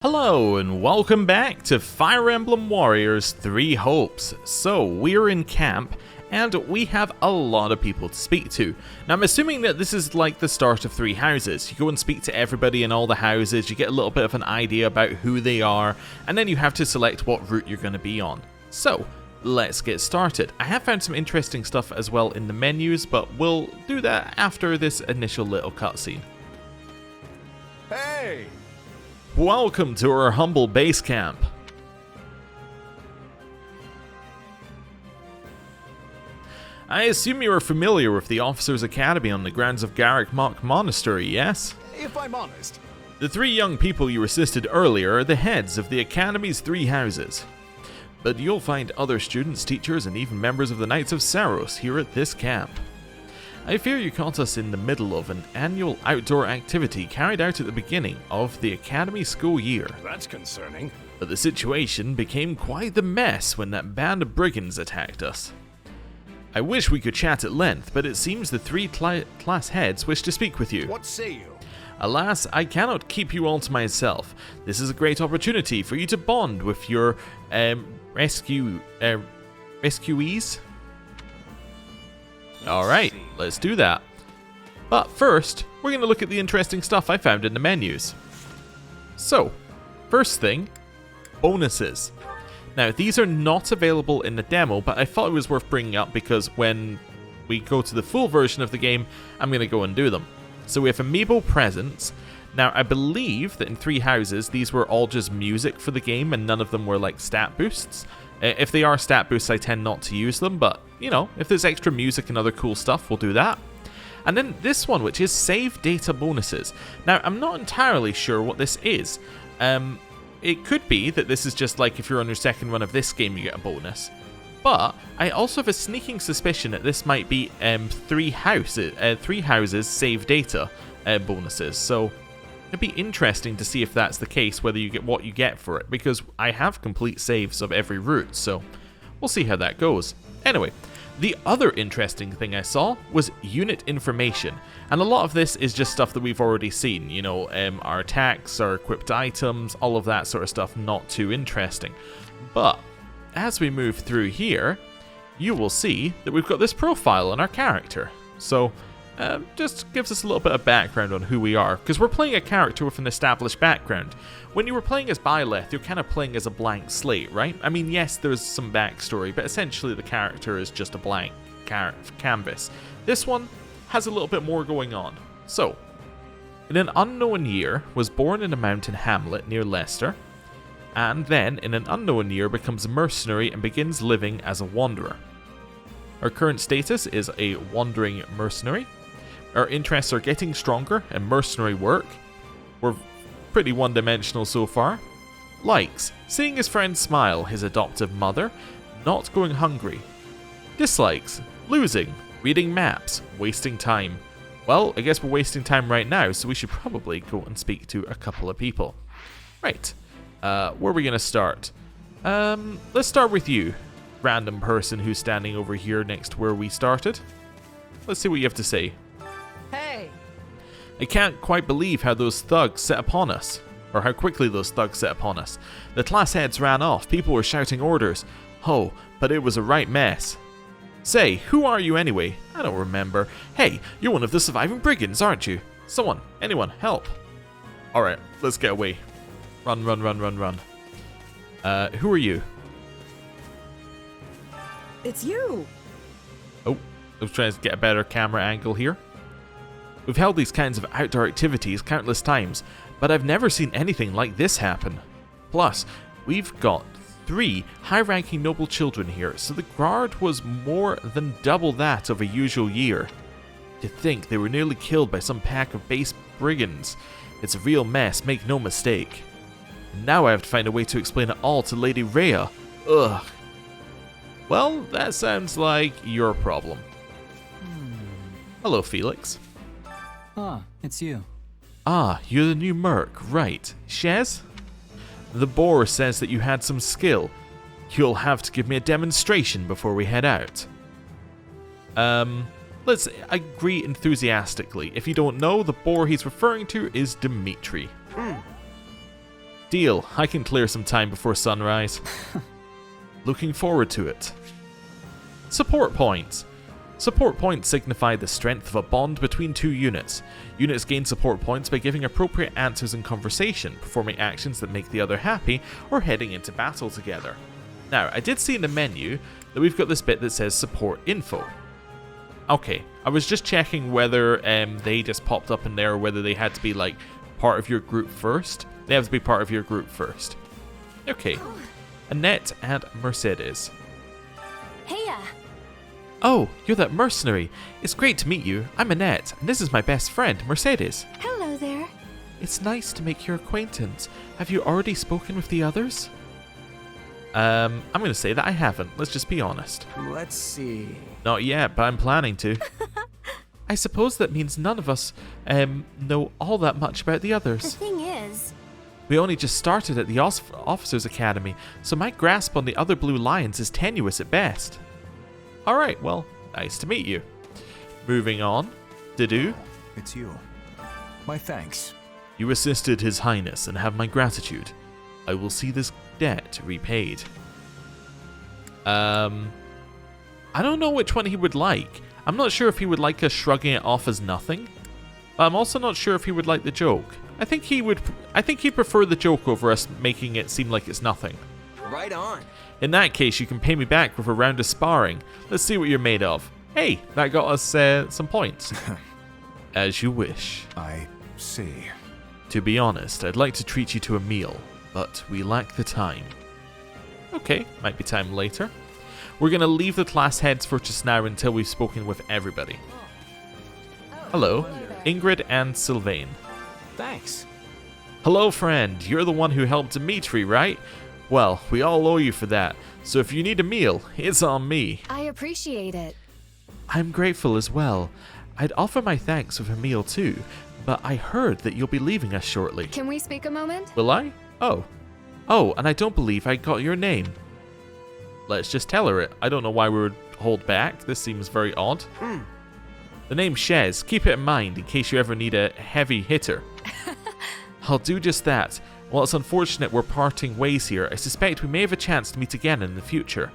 Hello and welcome back to Fire Emblem Warriors 3 Hopes. So we're in camp and we have a lot of people to speak to. Now I'm assuming that this is like the start of 3 houses. You go and speak to everybody in all the houses, you get a little bit of an idea about who they are, and then you have to select what route you're going to be on. So let's get started. I have found some interesting stuff as well in the menus, but we'll do that after this initial little cutscene. Hey! Welcome to our humble base camp. I assume you are familiar with the Officers' Academy on the grounds of Garrick Mock Monastery, yes? If I'm honest. The 3 young people you assisted earlier are the heads of the Academy's 3 houses. But you'll find other students, teachers, and even members of the Knights of Saros here at this camp. I fear you caught us in the middle of an annual outdoor activity carried out at the beginning of the Academy school year. That's concerning. But the situation became quite the mess when that band of brigands attacked us. I wish we could chat at length, but it seems the 3 class heads wish to speak with you. What say you? Alas, I cannot keep you all to myself. This is a great opportunity for you to bond with your rescuees. Alright, let's do that. But first, we're going to look at the interesting stuff I found in the menus. So, first thing, bonuses. Now, these are not available in the demo, but I thought it was worth bringing up because when we go to the full version of the game, I'm going to go and do them. So we have amiibo presents. Now, I believe that in 3 houses, these were all just music for the game and none of them were like stat boosts. If they are stat boosts, I tend not to use them, but, you know, if there's extra music and other cool stuff, we'll do that. And then this one, which is save data bonuses. Now, I'm not entirely sure what this is. It could be that this is just like if you're on your second run of this game, you get a bonus. But I also have a sneaking suspicion that this might be 3 houses save data bonuses. So it'd be interesting to see if that's the case, whether you get what you get for it, because I have complete saves of every route, so we'll see how that goes. Anyway, the other interesting thing I saw was unit information, and a lot of this is just stuff that we've already seen, you know, our attacks, our equipped items, all of that sort of stuff, not too interesting. But as we move through here, you will see that we've got this profile on our character. So just gives us a little bit of background on who we are, because we're playing a character with an established background. When you were playing as Byleth, you're kind of playing as a blank slate, right? I mean, yes, there's some backstory, but essentially the character is just a blank canvas. This one has a little bit more going on. So, in an unknown year, was born in a mountain hamlet near Leicester, and then in an unknown year becomes a mercenary and begins living as a wanderer. Our current status is a wandering mercenary. Our interests are getting stronger in mercenary work. We're pretty one-dimensional so far. Likes: seeing his friends smile, his adoptive mother, not going hungry. Dislikes: losing, reading maps, wasting time. Well, I guess we're wasting time right now, so we should probably go and speak to a couple of people. Right, where are we going to start? Let's start with you, random person who's standing over here next to where we started. Let's see what you have to say. Hey! I can't quite believe how those thugs set upon us. Or how quickly those thugs set upon us. The class heads ran off, people were shouting orders. Oh, but it was a right mess. Say, who are you anyway? I don't remember. Hey, you're one of the surviving brigands, aren't you? Someone, anyone, help. Alright, let's get away. Run, run, run, run, run. Who are you? It's you! Oh, I was trying to get a better camera angle here. We've held these kinds of outdoor activities countless times, but I've never seen anything like this happen. Plus, we've got 3 high-ranking noble children here, so the guard was more than double that of a usual year. To think they were nearly killed by some pack of base brigands. It's a real mess, make no mistake. Now I have to find a way to explain it all to Lady Rhea. Ugh. Well, that sounds like your problem. Hello, Felix. Ah, it's you. Ah, you're the new merc, right. Shez? The boar says that you had some skill. You'll have to give me a demonstration before we head out. Let's agree enthusiastically. If you don't know, the boar he's referring to is Dimitri. Deal, I can clear some time before sunrise. Looking forward to it. Support points. Support points signify the strength of a bond between two units. Units gain support points by giving appropriate answers in conversation, performing actions that make the other happy, or heading into battle together. Now, I did see in the menu that we've got this bit that says support info. Okay, I was just checking whether they just popped up in there or whether they had to be like part of your group first. They have to be part of your group first. Okay, Annette and Mercedes. Heya. Oh, you're that mercenary. It's great to meet you. I'm Annette, and this is my best friend, Mercedes. Hello there. It's nice to make your acquaintance. Have you already spoken with the others? I'm going to say that I haven't. Let's just be honest. Let's see. Not yet, but I'm planning to. I suppose that means none of us know all that much about the The others. thing is, We only just started at the Officers Academy, so my grasp on the other Blue Lions is tenuous at best. Alright, well, nice to meet you. Moving on. Didu, It's you. My thanks. you assisted His Highness and have my gratitude. I will see this debt repaid. I don't know which one he would like. I'm not sure if he would like us shrugging it off as nothing, but I'm also not sure if he would like the joke. I think he'd prefer the joke over us making it seem like it's nothing. Right on. In that case, you can pay me back with a round of sparring. Let's see what you're made of. Hey, that got us some points. As you wish. I see. To be honest, I'd like to treat you to a meal, but we lack the time. Okay, might be time later. We're going to leave the class heads for just now until we've spoken with everybody. Hello, Ingrid and Sylvain. Thanks. Hello, friend. You're the one who helped Dimitri, right? Well, we all owe you for that, so if you need a meal, it's on me. I appreciate it. I'm grateful as well. I'd offer my thanks with a meal too, but I heard that you'll be leaving us shortly. Can we speak a moment? Will I? Oh. Oh, and I don't believe I got your name. Let's just tell her it. I don't know why we would hold back. This seems very odd. The name's Shez. Keep it in mind in case you ever need a heavy hitter. I'll do just that. While it's unfortunate we're parting ways here, I suspect we may have a chance to meet again in the future.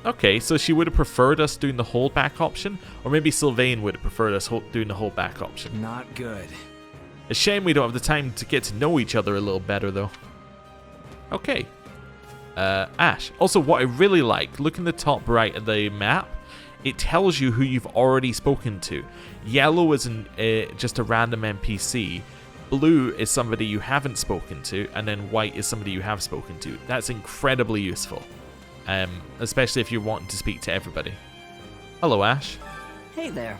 Okay, so she would have preferred us doing the holdback option, or maybe Sylvain would have preferred us doing the holdback option. Not good. A shame we don't have the time to get to know each other a little better, though. Okay. Ash. Also, what I really like, look in the top right of the map. It tells you who you've already spoken to. Yellow is just a random NPC. Blue is somebody you haven't spoken to, and then white is somebody you have spoken to. That's incredibly useful, especially if you're wanting to speak to everybody. Hello, Ash. Hey there.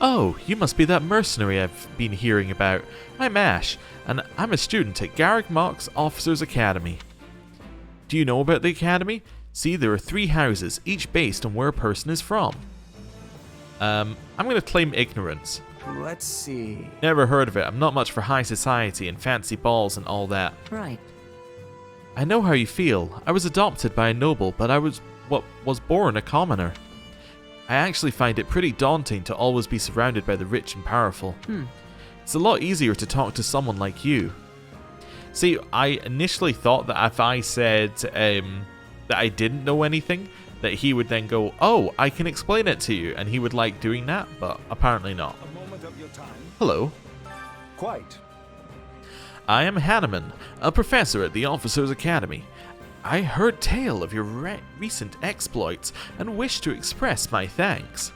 Oh, you must be that mercenary I've been hearing about. I'm Ash, and I'm a student at Garrick Mock's Officers Academy. Do you know about the academy? See, there are 3 houses, each based on where a person is from. I'm going to claim ignorance. Let's see. Never heard of it. I'm not much for high society and fancy balls and all that. Right. I know how you feel. I was adopted by a noble, but I was born a commoner. I actually find it pretty daunting to always be surrounded by the rich and powerful. It's a lot easier to talk to someone like you. See, I initially thought that if I said that I didn't know anything, that he would then go, oh, I can explain it to you, and he would like doing that, but apparently not. A moment of your time. Hello. Quite. I am Hanneman, a professor at the Officers Academy. I heard tale of your recent exploits and wish to express my thanks.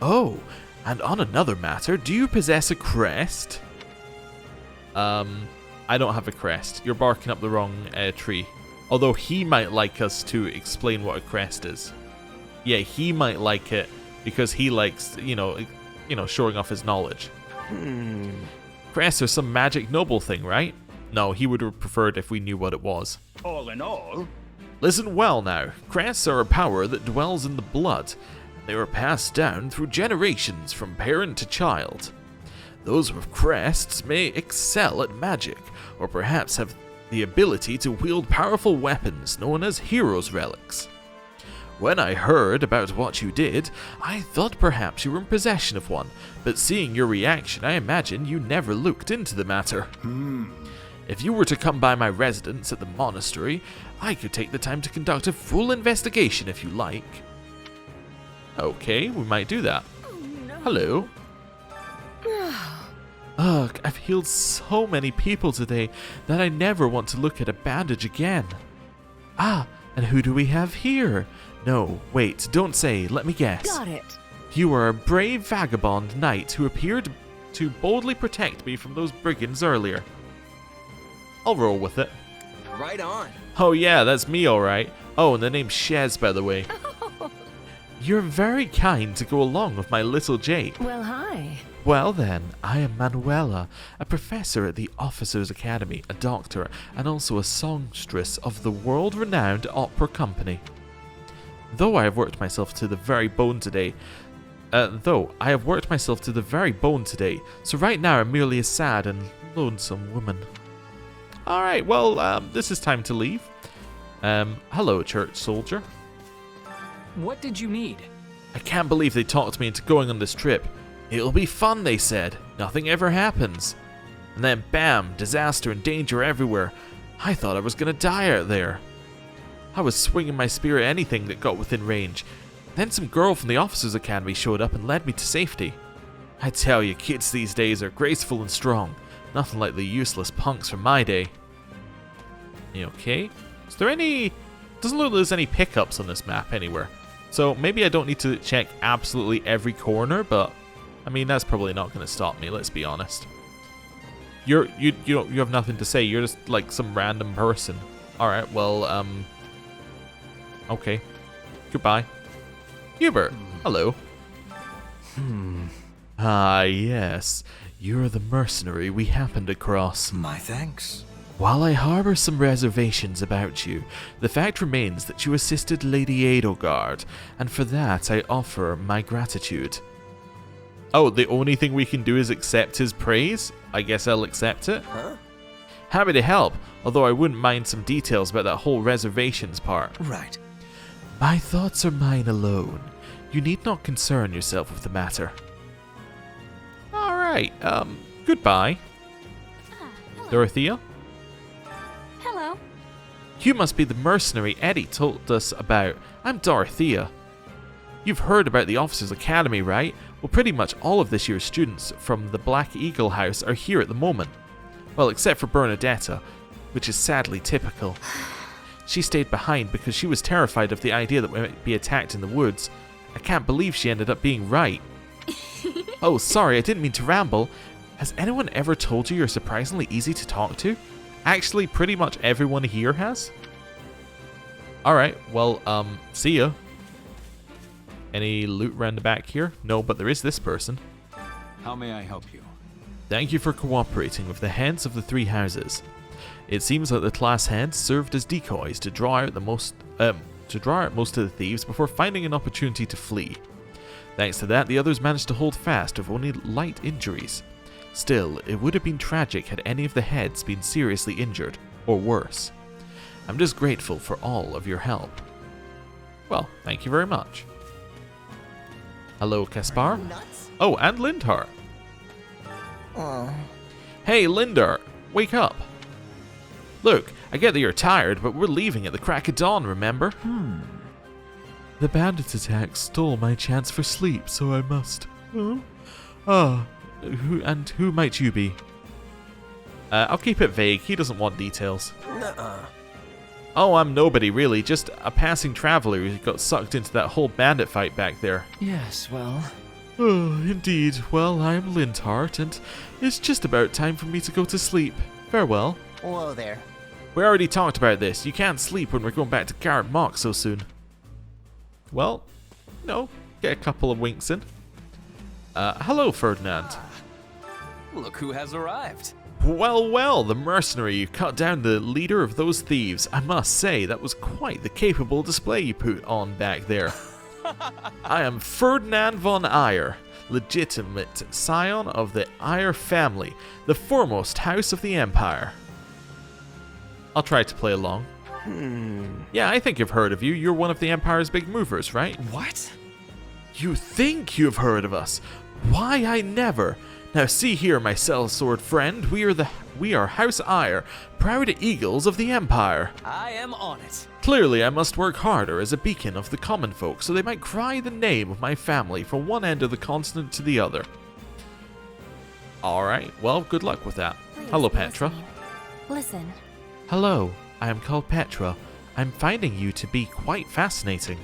Oh, and on another matter, do you possess a crest? I don't have a crest. You're barking up the wrong tree. Although he might like us to explain what a crest is. Yeah, he might like it because he likes, showing off his knowledge. Crests are some magic noble thing, right? No, he would have preferred if we knew what it was. All in all, Listen well now. Crests are a power that dwells in the blood. They were passed down through generations from parent to child. Those with crests may excel at magic, or perhaps have the ability to wield powerful weapons known as heroes' relics. When I heard about what you did, I thought perhaps you were in possession of one, but seeing your reaction, I imagine you never looked into the matter. If you were to come by my residence at the monastery, I could take the time to conduct a full investigation if you like. Okay, we might do that. Hello. Ugh, I've healed so many people today that I never want to look at a bandage again. Ah, and who do we have here? No, wait, don't say, let me guess. Got it. You are a brave vagabond knight who appeared to boldly protect me from those brigands earlier. I'll roll with it. Right on. Oh yeah, that's me alright. Oh, and the name's Shez, by the way. You're very kind to go along with my little Jade. Well, hi. Well then, I am Manuela, a professor at the Officers' Academy, a doctor, and also a songstress of the world-renowned opera company. Though I have worked myself to the very bone today, so right now I'm merely a sad and lonesome woman. Alright, well, this is time to leave. Hello, church soldier. What did you need? I can't believe they talked me into going on this trip. It'll be fun, they said. Nothing ever happens. And then bam, disaster and danger everywhere. I thought I was gonna die out there. I was swinging my spear at anything that got within range. Then some girl from the Officers' Academy showed up and led me to safety. I tell you, kids these days are graceful and strong. Nothing like the useless punks from my day. You okay? Is there any... Doesn't look like there's any pickups on this map anywhere. So maybe I don't need to check absolutely every corner, but... I mean, that's probably not going to stop me, let's be honest. You have nothing to say, you're just like some random person. Alright, well, okay. Goodbye. Hubert, hello. Ah, yes. You're the mercenary we happened across. My thanks. While I harbor some reservations about you, the fact remains that you assisted Lady Edelgard, and for that I offer my gratitude. Oh, the only thing we can do is accept his praise? I guess I'll accept it. Huh? Happy to help, although I wouldn't mind some details about that whole reservations part. Right. My thoughts are mine alone. You need not concern yourself with the matter. Alright, goodbye. Hello. Dorothea? Hello. You must be the mercenary Eddie told us about. I'm Dorothea. You've heard about the Officers' Academy, right? Well, pretty much all of this year's students from the Black Eagle House are here at the moment. Well, except for Bernadetta, which is sadly typical. She stayed behind because she was terrified of the idea that we might be attacked in the woods. I can't believe she ended up being right. Oh, sorry, I didn't mean to ramble. Has anyone ever told you you're surprisingly easy to talk to? Actually, pretty much everyone here has. Alright, well, see ya. Any loot around the back here? No, but there is this person. How may I help you? Thank you for cooperating with the heads of the three houses. It seems that the class heads served as decoys to draw out most of the thieves before finding an opportunity to flee. Thanks to that, the others managed to hold fast with only light injuries. Still, it would have been tragic had any of the heads been seriously injured, or worse. I'm just grateful for all of your help. Well, thank you very much. Hello, Kaspar. Nuts? Oh, and Lindhart. Oh. Hey, Lindhart, wake up. Look, I get that you're tired, but we're leaving at the crack of dawn, remember? The bandit attack stole my chance for sleep, so I must. Who might you be? I'll keep it vague. He doesn't want details. Nuh-uh. Oh, I'm nobody, really. Just a passing traveler who got sucked into that whole bandit fight back there. Yes, well... Oh, indeed. Well, I'm Lindhart, and it's just about time for me to go to sleep. Farewell. Whoa there. We already talked about this. You can't sleep when we're going back to Garrett Mock so soon. Well, get a couple of winks in. Hello, Ferdinand. Look who has arrived. Well, the mercenary you cut down the leader of those thieves. I must say, that was quite the capable display you put on back there. I am Ferdinand Von Ire, legitimate scion of the Ire family, the foremost house of the Empire. I'll try to play along. Yeah, I think I've heard of you. You're one of the Empire's big movers, right? What? You think you've heard of us? Why, I never. Now see here, my sellsword friend, we are House Ire, proud eagles of the Empire. I am on it. Clearly I must work harder as a beacon of the common folk, so they might cry the name of my family from one end of the continent to the other. Alright, well, good luck with that. Please Hello, Petra. Listen. Hello, I am called Petra. I'm finding you to be quite fascinating.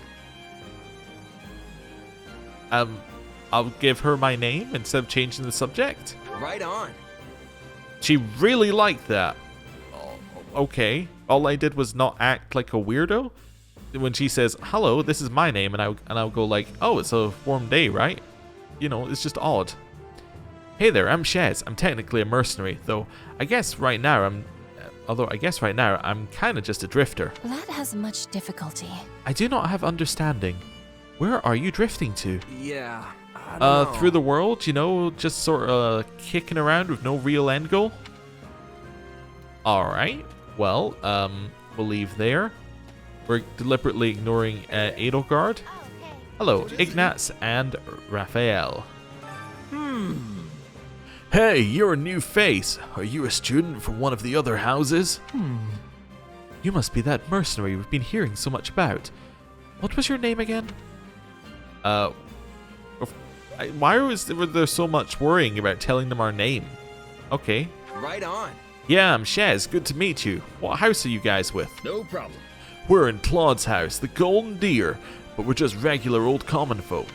I'll give her my name instead of changing the subject. Right on. She really liked that. Okay, all I did was not act like a weirdo. When she says, hello, this is my name, and I'll go like, oh, it's a warm day, right? You know, it's just odd. Hey there, I'm Shez. I'm technically a mercenary, though I guess right now I'm kind of just a drifter. That has much difficulty. I do not have understanding. Where are you drifting to? Yeah, I don't know. Through the world, you know, just sort of kicking around with no real end goal? Alright, well, we'll leave there. We're deliberately ignoring Edelgard. Hello, Ignatz and Raphael. Hey, you're a new face. Are you a student from one of the other houses? You must be that mercenary we've been hearing so much about. What was your name again? Why was there so much worrying about telling them our name? Okay. Right on. Yeah, I'm Shez. Good to meet you. What house are you guys with? No problem. We're in Claude's house, the Golden Deer, but we're just regular old common folk.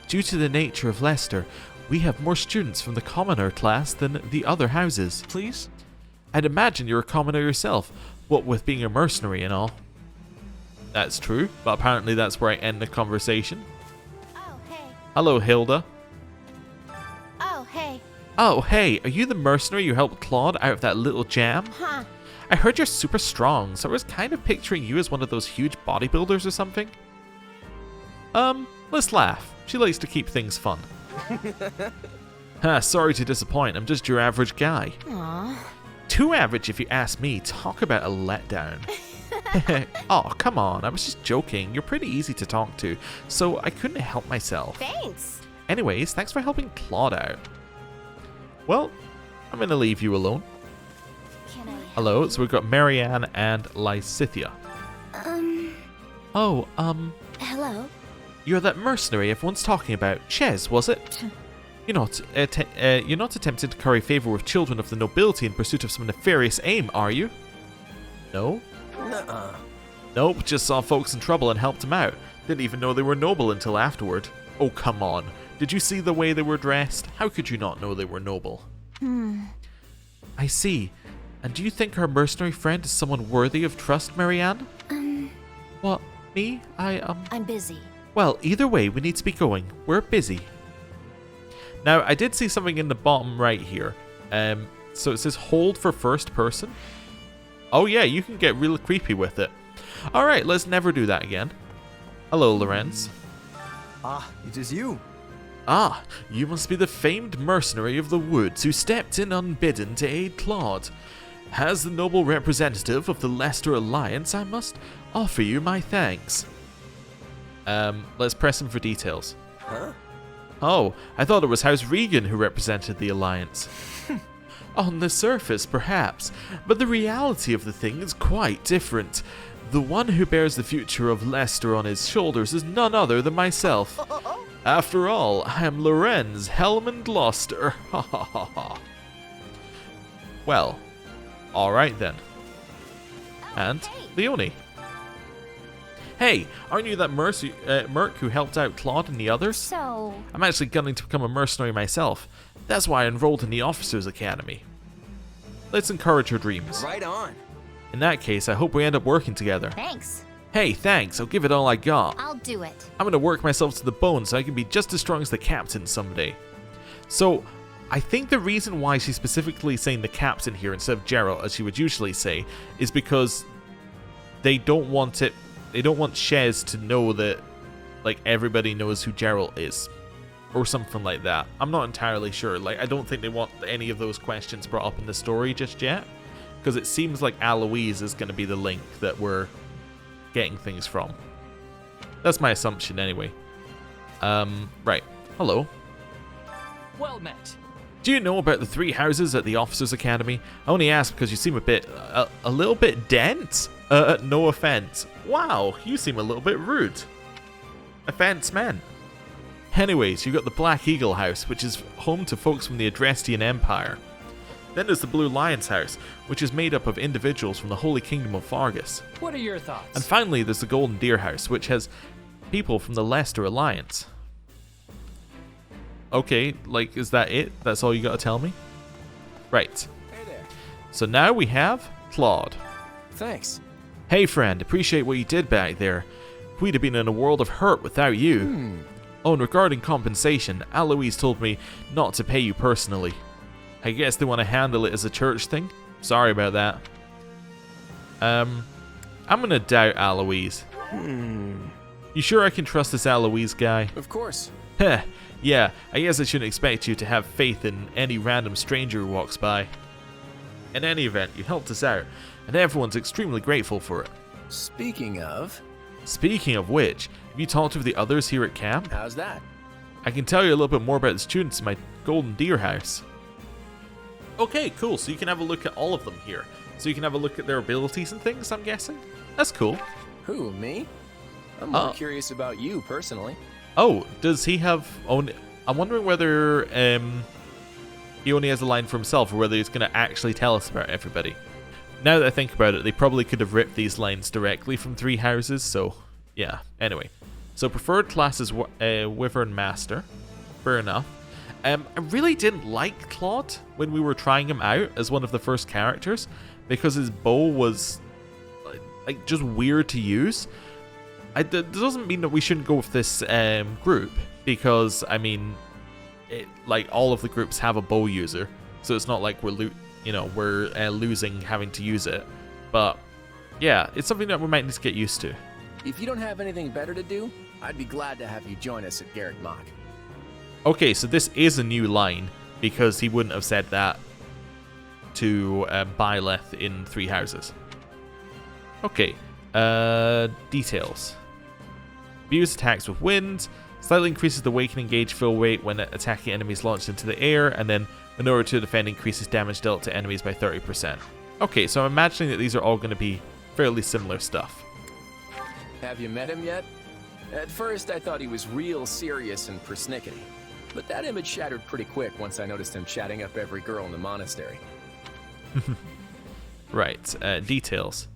Due to the nature of Leicester, we have more students from the commoner class than the other houses. Please? I'd imagine you're a commoner yourself, what with being a mercenary and all. That's true, but apparently that's where I end the conversation. Oh, hey. Hello, Hilda. Oh, hey. Oh, hey, are you the mercenary who helped Claude out of that little jam? Huh. I heard you're super strong, so I was kind of picturing you as one of those huge bodybuilders or something. Let's laugh. She likes to keep things fun. Sorry to disappoint, I'm just your average guy. Aw. Too average if you ask me. Talk about a letdown. Oh, come on, I was just joking. You're pretty easy to talk to, so I couldn't help myself. Thanks. Anyways, thanks for helping Claude out. Well, I'm gonna leave you alone. Can I? Hello, so we've got Marianne and Lyscythia. Oh, Hello. you're that mercenary everyone's talking about. Shez, was it? You're not attempting to curry favor with children of the nobility in pursuit of some nefarious aim, are you? No? Nuh-uh. Nope, just saw folks in trouble and helped them out. Didn't even know they were noble until afterward. Oh, come on. Did you see the way they were dressed? How could you not know they were noble? I see. And do you think our mercenary friend is someone worthy of trust, Marianne? What? Me? I'm busy. Well, either way, we need to be going. We're busy. Now, I did see something in the bottom right here. So it says hold for first person. Oh yeah, you can get real creepy with it. Alright, let's never do that again. Hello, Lorenz. Ah, it is you. Ah, you must be the famed mercenary of the woods who stepped in unbidden to aid Claude. As the noble representative of the Leicester Alliance, I must offer you my thanks. Let's press him for details. Huh? Oh, I thought it was House Regan who represented the Alliance. On the surface, perhaps, but the reality of the thing is quite different. The one who bears the future of Leicester on his shoulders is none other than myself. After all, I am Lorenz Helmond Gloucester. Ha ha ha ha. Well, alright then. And Leonie. Hey, aren't you that merc who helped out Claude and the others? So. I'm actually gunning to become a mercenary myself. That's why I enrolled in the Officers Academy. Let's encourage her dreams. Right on. In that case, I hope we end up working together. Thanks. Hey, thanks. I'll give it all I got. I'll do it. I'm gonna work myself to the bone so I can be just as strong as the captain someday. So, I think the reason why she's specifically saying the captain here instead of Geralt, as she would usually say, is because they don't want Shez to know that, like, everybody knows who Geralt is. Or something like that. I'm not entirely sure. Like, I don't think they want any of those questions brought up in the story just yet. Because it seems like Aloise is going to be the link that we're getting things from. That's my assumption anyway. Right. Hello. Well met. Do you know about the 3 houses at the Officers' Academy? I only ask because you seem a little bit dense. No offense. Wow, you seem a little bit rude. Offense meant. Anyways, you got the Black Eagle House, which is home to folks from the Adrestian Empire. Then there's the Blue Lion's House, which is made up of individuals from the Holy Kingdom of Fargus. What are your thoughts? And finally, there's the Golden Deer House, which has people from the Leicester Alliance. Okay, like, is that it? That's all you gotta tell me? Right. Hey there. So now we have Claude. Thanks. Hey friend, appreciate what you did back there. We'd have been in a world of hurt without you. Oh, and regarding compensation, Aloise told me not to pay you personally. I guess they want to handle it as a church thing? Sorry about that. I'm gonna doubt Aloise. You sure I can trust this Aloise guy? Of course. Heh, yeah, I guess I shouldn't expect you to have faith in any random stranger who walks by. In any event, you helped us out, and everyone's extremely grateful for it. Speaking of, Which, have you talked with the others here at camp? how's that? I can tell you a little bit more about the students in my Golden Deer House. Okay, cool, so you can have a look at all of them here. So you can have a look at their abilities and things, I'm guessing? That's cool. Who, me? I'm more curious about you, personally. Oh, does he have... I'm wondering whether he only has a line for himself or whether he's going to actually tell us about everybody. Now that I think about it, they probably could have ripped these lines directly from 3 houses, so yeah. Anyway, so preferred class is Wyvern Master. Fair enough. I really didn't like Claude when we were trying him out as one of the first characters because his bow was like just weird to use. That doesn't mean that we shouldn't go with this group because I mean, like all of the groups have a bow user, so it's not like we're losing having to use it. But yeah, it's something that we might need to get used to. If you don't have anything better to do, I'd be glad to have you join us at Garrett Mock. Okay, so this is a new line because he wouldn't have said that to Byleth in 3 houses. Okay, details. Views attacks with wind, slightly increases the awakening gauge fill rate when attacking enemies launched into the air, and then in order to defend increases damage dealt to enemies by 30%. Okay, so I'm imagining that these are all going to be fairly similar stuff. Have you met him yet? At first, I thought he was real serious and persnickety. But that image shattered pretty quick once I noticed him chatting up every girl in the monastery. Right, details.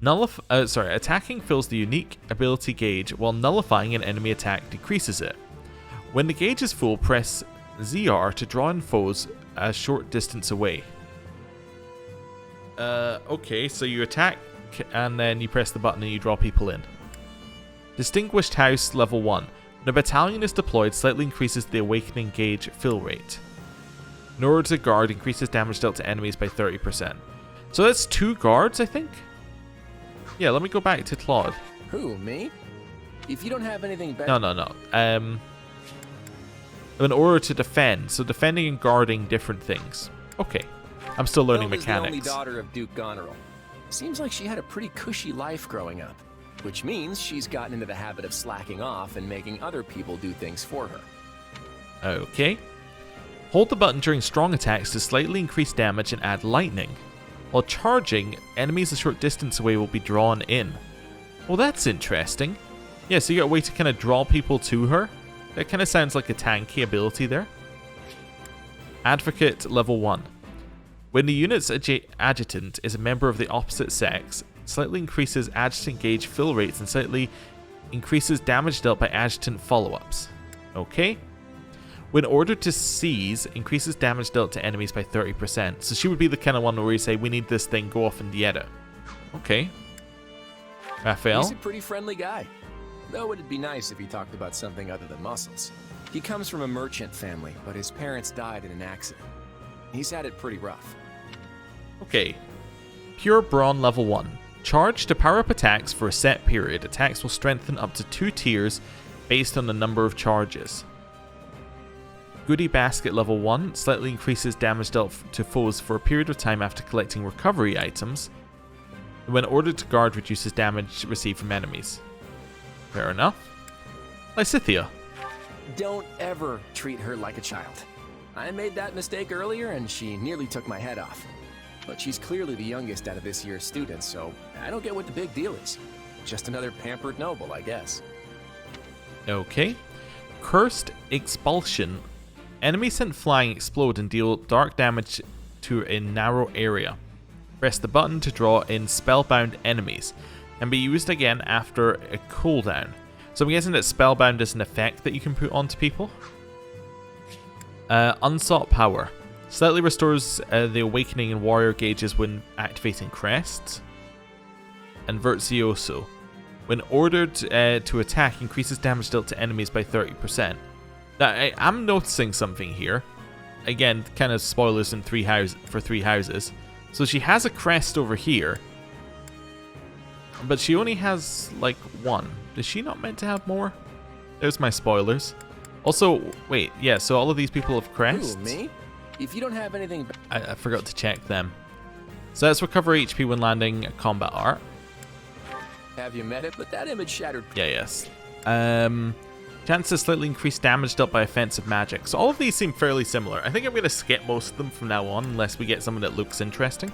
Attacking fills the unique ability gauge while nullifying an enemy attack decreases it. When the gauge is full, press ZR to draw in foes a short distance away. Okay, so you attack and then you press the button and you draw people in. Distinguished House level 1. When a battalion is deployed, slightly increases the awakening gauge fill rate. In order to guard, increases damage dealt to enemies by 30%. So that's 2 guards, I think? Yeah, let me go back to Claude. Who, me? If you don't have anything better... No. In order to defend. So defending and guarding different things. Okay. I'm still learning mechanics. Is the only daughter of Duke Goneril. Seems like she had a pretty cushy life growing up. Which means she's gotten into the habit of slacking off and making other people do things for her. Okay. Hold the button during strong attacks to slightly increase damage and add lightning. While charging, enemies a short distance away will be drawn in. Well, that's interesting. Yeah, so you got a way to kind of draw people to her. That kind of sounds like a tanky ability there. Advocate level 1. When the unit's adjutant is a member of the opposite sex, slightly increases adjutant gauge fill rates and slightly increases damage dealt by adjutant follow-ups. Okay. When ordered to seize, increases damage dealt to enemies by 30%. So she would be the kind of one where you say, we need this thing, go off and get it. Okay. Raphael? He's a pretty friendly guy. Though it'd be nice if he talked about something other than muscles. He comes from a merchant family, but his parents died in an accident. He's had it pretty rough. Okay. Pure Brawn level 1. Charge to power up attacks for a set period. Attacks will strengthen up to 2 tiers based on the number of charges. Goodie Basket level 1 slightly increases damage dealt to foes for a period of time after collecting recovery items. When ordered to guard, reduces damage received from enemies. Fair enough. Lyscythia. Don't ever treat her like a child. I made that mistake earlier and she nearly took my head off. But she's clearly the youngest out of this year's students, so I don't get what the big deal is. Just another pampered noble, I guess. Okay. Cursed Expulsion. Enemies sent flying explode and deal dark damage to a narrow area. Press the button to draw in spellbound enemies, and be used again after a cooldown. So I'm guessing that spellbound is an effect that you can put onto people. Unsought Power. Slightly restores the awakening in warrior gauges when activating crests. And Virtuoso. When ordered to attack, increases damage dealt to enemies by 30%. Now, I'm noticing something here. Again, kind of spoilers in for three houses. So she has a crest over here. But she only has, like, one. Is she not meant to have more? There's my spoilers. Also, wait, yeah, so all of these people have crests? Ooh, me? If you don't have anything... I forgot to check them. So let's recover HP when landing a combat art. Have you met it? But that image shattered... Yeah, yes. Chance to slightly increase damage dealt by offensive magic. So all of these seem fairly similar. I think I'm going to skip most of them from now on, unless we get something that looks interesting.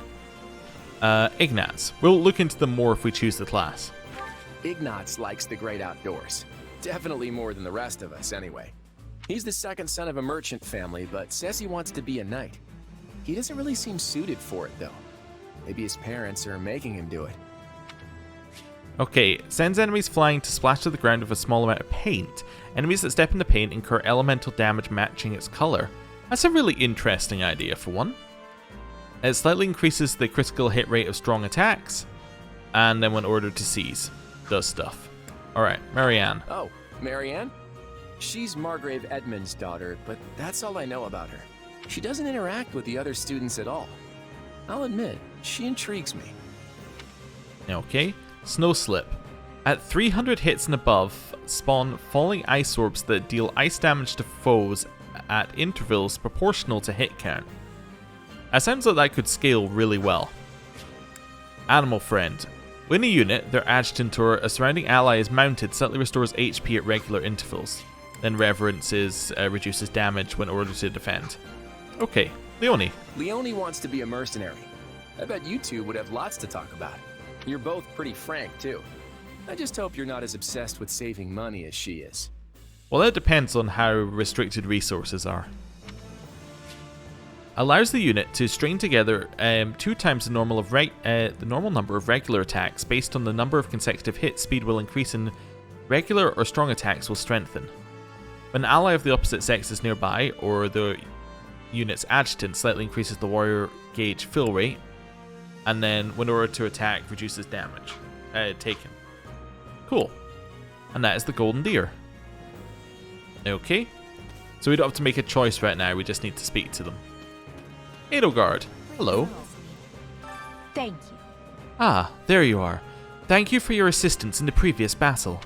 Ignatz. We'll look into them more if we choose the class. Ignatz likes the great outdoors. Definitely more than the rest of us, anyway. He's the second son of a merchant family, but says he wants to be a knight. He doesn't really seem suited for it, though. Maybe his parents are making him do it. Okay, sends enemies flying to splash to the ground with a small amount of paint. Enemies that step in the paint incur elemental damage matching its color. That's a really interesting idea for one. It slightly increases the critical hit rate of strong attacks, and then when ordered to seize, does stuff. Alright, Marianne. Oh, Marianne? She's Margrave Edmund's daughter, but that's all I know about her. She doesn't interact with the other students at all. I'll admit, she intrigues me. Okay, Snow Slip. At 300 hits and above, spawn falling ice orbs that deal ice damage to foes at intervals proportional to hit count. That sounds like that could scale really well. Animal Friend. When a unit, their adjutant or a surrounding ally is mounted, slightly restores HP at regular intervals. Then Reverences reduces damage when ordered to defend. Okay, Leonie. Leonie wants to be a mercenary. I bet you two would have lots to talk about. You're both pretty frank, too. I just hope you're not as obsessed with saving money as she is. Well, that depends on how restricted resources are. Allows the unit to string together 2 times the normal number of regular attacks based on the number of consecutive hits. Speed will increase and regular or strong attacks will strengthen. When an ally of the opposite sex is nearby, or the unit's adjutant, slightly increases the warrior gauge fill rate, and then when ordered to attack, reduces damage taken. Cool. And that is the Golden Deer. Okay. So we don't have to make a choice right now, we just need to speak to them. Edelgard, hello. Thank you. Ah, there you are. Thank you for your assistance in the previous battle.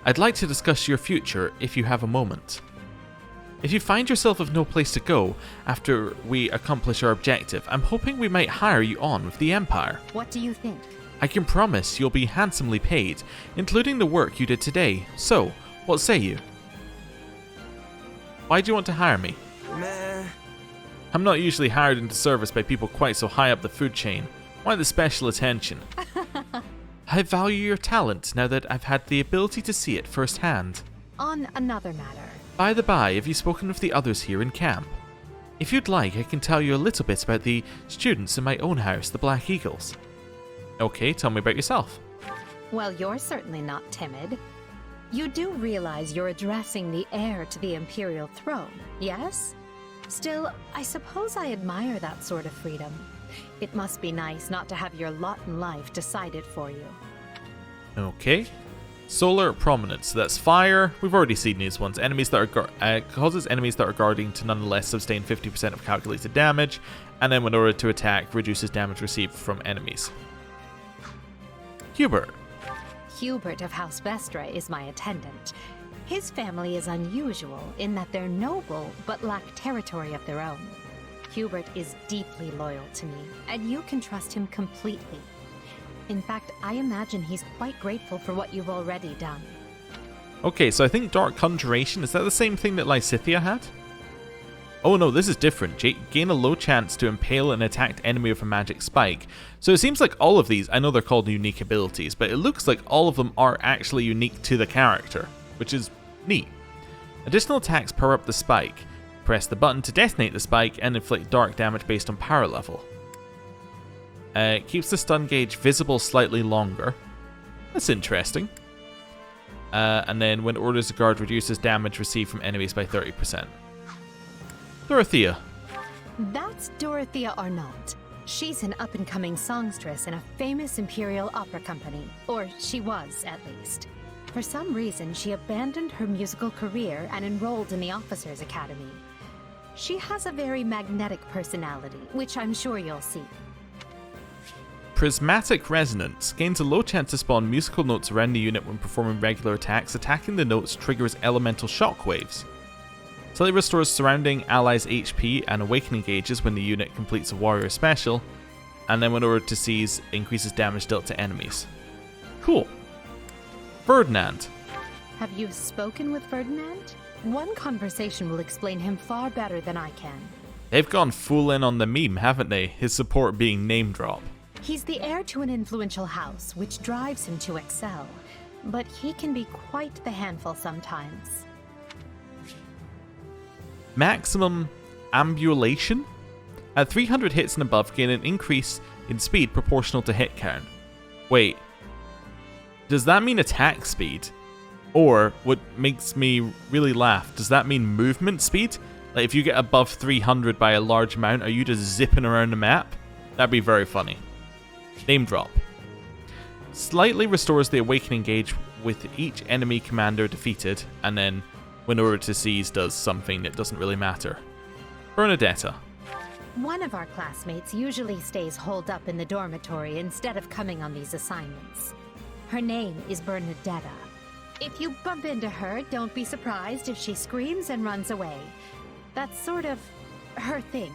I'd like to discuss your future if you have a moment. If you find yourself with no place to go after we accomplish our objective, I'm hoping we might hire you on with the Empire. What do you think? I can promise you'll be handsomely paid, including the work you did today. So, what say you? Why do you want to hire me? Meh. I'm not usually hired into service by people quite so high up the food chain. Why the special attention? I value your talent now that I've had the ability to see it firsthand. On another matter. By the by, have you spoken with the others here in camp? If you'd like, I can tell you a little bit about the students in my own house, the Black Eagles. Okay, tell me about yourself. Well, you're certainly not timid. You do realize you're addressing the heir to the Imperial throne, yes? Still, I suppose I admire that sort of freedom. It must be nice not to have your lot in life decided for you. Okay. Solar Prominence, so that's fire. We've already seen these ones. Enemies that are causes enemies that are guarding to nonetheless sustain 50% of calculated damage, and then when ordered to attack, reduces damage received from enemies. Hubert. Hubert of House Vestra is my attendant. His family is unusual in that they're noble but lack territory of their own. Hubert is deeply loyal to me, and you can trust him completely. In fact, I imagine he's quite grateful for what you've already done. Okay, so I think Dark Conjuration, is that the same thing that Lyscythia had? Oh no, this is different. Gain a low chance to impale an attacked enemy with a magic spike. So it seems like all of these, I know they're called unique abilities, but it looks like all of them are actually unique to the character, which is neat. Additional attacks power up the spike. Press the button to detonate the spike and inflict dark damage based on power level. It keeps the stun gauge visible slightly longer. That's interesting. And then when orders a guard, reduces damage received from enemies by 30%. Dorothea. That's Dorothea Arnault. She's an up-and-coming songstress in a famous Imperial opera company. Or she was, at least. For some reason, she abandoned her musical career and enrolled in the Officers' Academy. She has a very magnetic personality, which I'm sure you'll see. Prismatic Resonance. Gains a low chance to spawn musical notes around the unit when performing regular attacks. Attacking the notes triggers elemental shockwaves. Slightly restores surrounding allies' HP and awakening gauges when the unit completes a warrior special, and then when ordered to seize, increases damage dealt to enemies. Cool. Ferdinand. Have you spoken with Ferdinand? One conversation will explain him far better than I can. They've gone full in on the meme, haven't they? His support being name drop. He's the heir to an influential house, which drives him to excel. But he can be quite the handful sometimes. Maximum Ambulation? At 300 hits and above, gain an increase in speed proportional to hit count. Wait, does that mean attack speed? Or, what makes me really laugh, does that mean movement speed? Like if you get above 300 by a large amount, are you just zipping around the map? That'd be very funny. Name drop. Slightly restores the awakening gauge with each enemy commander defeated, and then when ordered to seize does something that doesn't really matter. Bernadetta. One of our classmates usually stays holed up in the dormitory instead of coming on these assignments. Her name is Bernadetta. If you bump into her, don't be surprised if she screams and runs away. That's sort of her thing.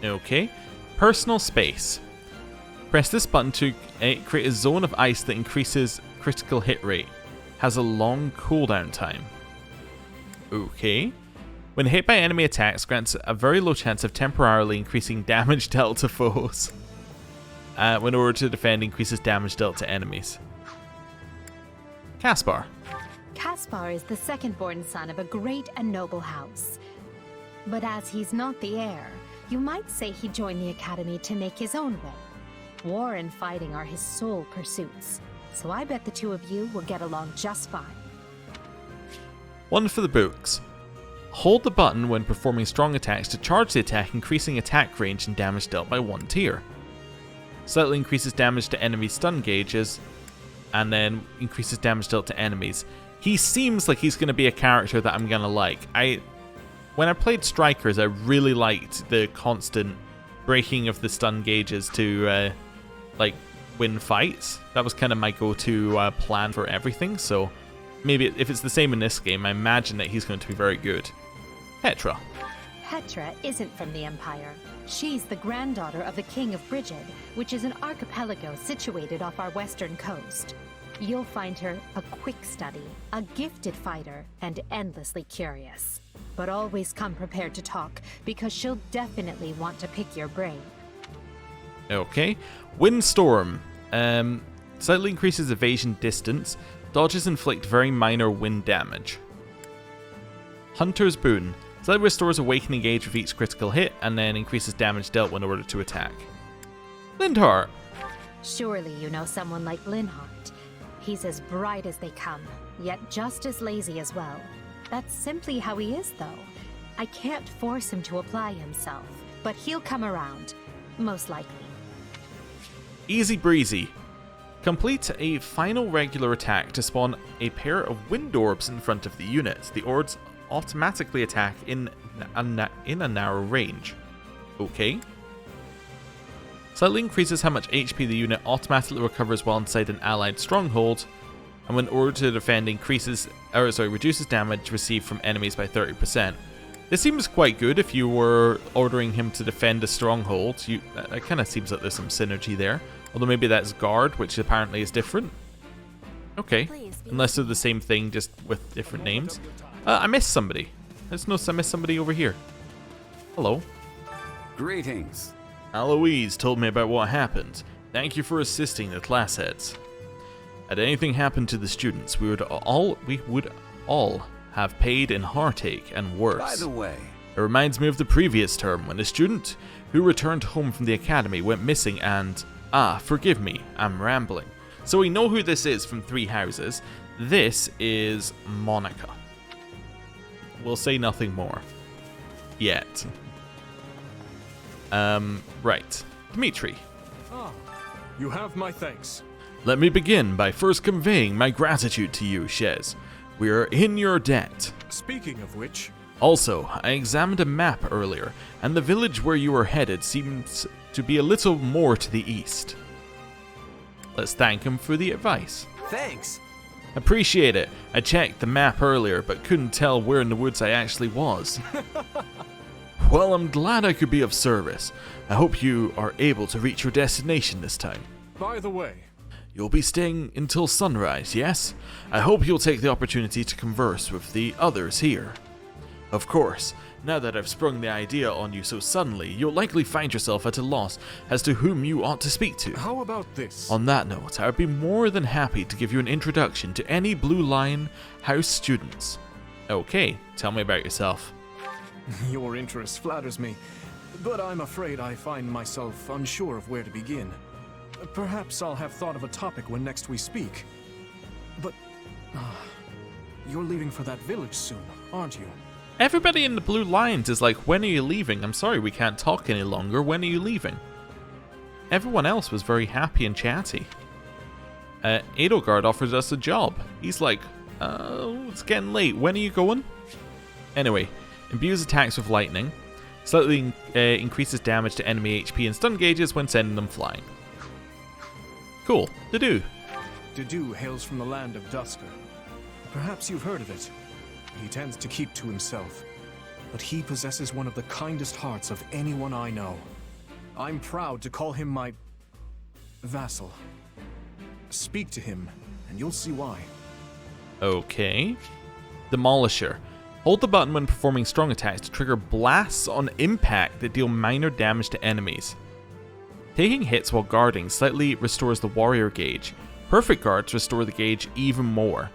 Okay. Personal space. Press this button to create a zone of ice that increases critical hit rate. Has a long cooldown time. Okay. When hit by enemy attacks, grants a very low chance of temporarily increasing damage dealt to foes. When ordered to defend, increases damage dealt to enemies. Kaspar. Kaspar is the second-born son of a great and noble house. But as he's not the heir, you might say he joined the academy to make his own way. War and fighting are his sole pursuits, so I bet the two of you will get along just fine. One for the books. Hold the button when performing strong attacks to charge the attack, increasing attack range and damage dealt by 1 tier. Slightly increases damage to enemy stun gauges, and then increases damage dealt to enemies. He seems like he's going to be a character that I'm going to like. When I played Strikers, I really liked the constant breaking of the stun gauges to win fights. That was kind of my go-to plan for everything, so maybe if it's the same in this game, I imagine that he's going to be very good. Petra. Petra isn't from the Empire. She's the granddaughter of the King of Brigid, which is an archipelago situated off our western coast. You'll find her a quick study, a gifted fighter, and endlessly curious. But always come prepared to talk, because she'll definitely want to pick your brain. Okay. Windstorm. Slightly increases evasion distance. Dodges inflict very minor wind damage. Hunter's Boon. Slightly restores awakening gauge with each critical hit, and then increases damage dealt when ordered to attack. Lindhart. Surely you know someone like Linhart. He's as bright as they come, yet just as lazy as well. That's simply how he is, though. I can't force him to apply himself, but he'll come around, most likely. Easy breezy. Complete a final regular attack to spawn a pair of wind orbs in front of the unit. The orbs automatically attack in a narrow range. Okay. Slightly increases how much HP the unit automatically recovers while inside an allied stronghold, and when ordered to defend reduces damage received from enemies by 30%. This seems quite good if you were ordering him to defend a stronghold. It kind of seems like there's some synergy there. Although maybe that's guard, which apparently is different. Okay, unless they're the same thing, just with different names. I missed somebody. I just noticed I missed somebody over here. Hello. Greetings. Eloise told me about what happened. Thank you for assisting the class heads. Had anything happened to the students, we would all have paid in heartache and worse. By the way, It reminds me of the previous term when a student who returned home from the academy went missing and... forgive me, I'm rambling. So we know who this is from Three Houses. This is Monica. We'll say nothing more. Yet. Right. Dimitri. You have my thanks. Let me begin by first conveying my gratitude to you, Shez. We are in your debt. Speaking of which, Also, I examined a map earlier, and the village where you are headed seems to be a little more to the east. Let's thank him for the advice. Thanks. Appreciate it. I checked the map earlier, but couldn't tell where in the woods I actually was. Well, I'm glad I could be of service. I hope you are able to reach your destination this time. by the way, You'll be staying until sunrise, yes? I hope you'll take the opportunity to converse with the others here. Of course, now that I've sprung the idea on you so suddenly, you'll likely find yourself at a loss as to whom you ought to speak to. how about this? On that note, I would be more than happy to give you an introduction to any Blue Lion House students. Okay, tell me about yourself. Your interest flatters me, but I'm afraid I find myself unsure of where to begin. Perhaps I'll have thought of a topic when next we speak. But, you're leaving for that village soon, aren't you? Everybody in the Blue Lions is like, when are you leaving? I'm sorry, we can't talk any longer. When are you leaving? Everyone else was very happy and chatty. Edelgard offers us a job. He's like, it's getting late. When are you going? Anyway, imbues attacks with lightning. Slightly increases damage to enemy HP and stun gauges when sending them flying. Cool. Dedu. Dedu hails from the land of Dusker. Perhaps you've heard of it. He tends to keep to himself, but he possesses one of the kindest hearts of anyone I know. I'm proud to call him my vassal. Speak to him, and you'll see why. Okay. Demolisher. Hold the button when performing strong attacks to trigger blasts on impact that deal minor damage to enemies. Taking hits while guarding slightly restores the warrior gauge. Perfect guards restore the gauge even more.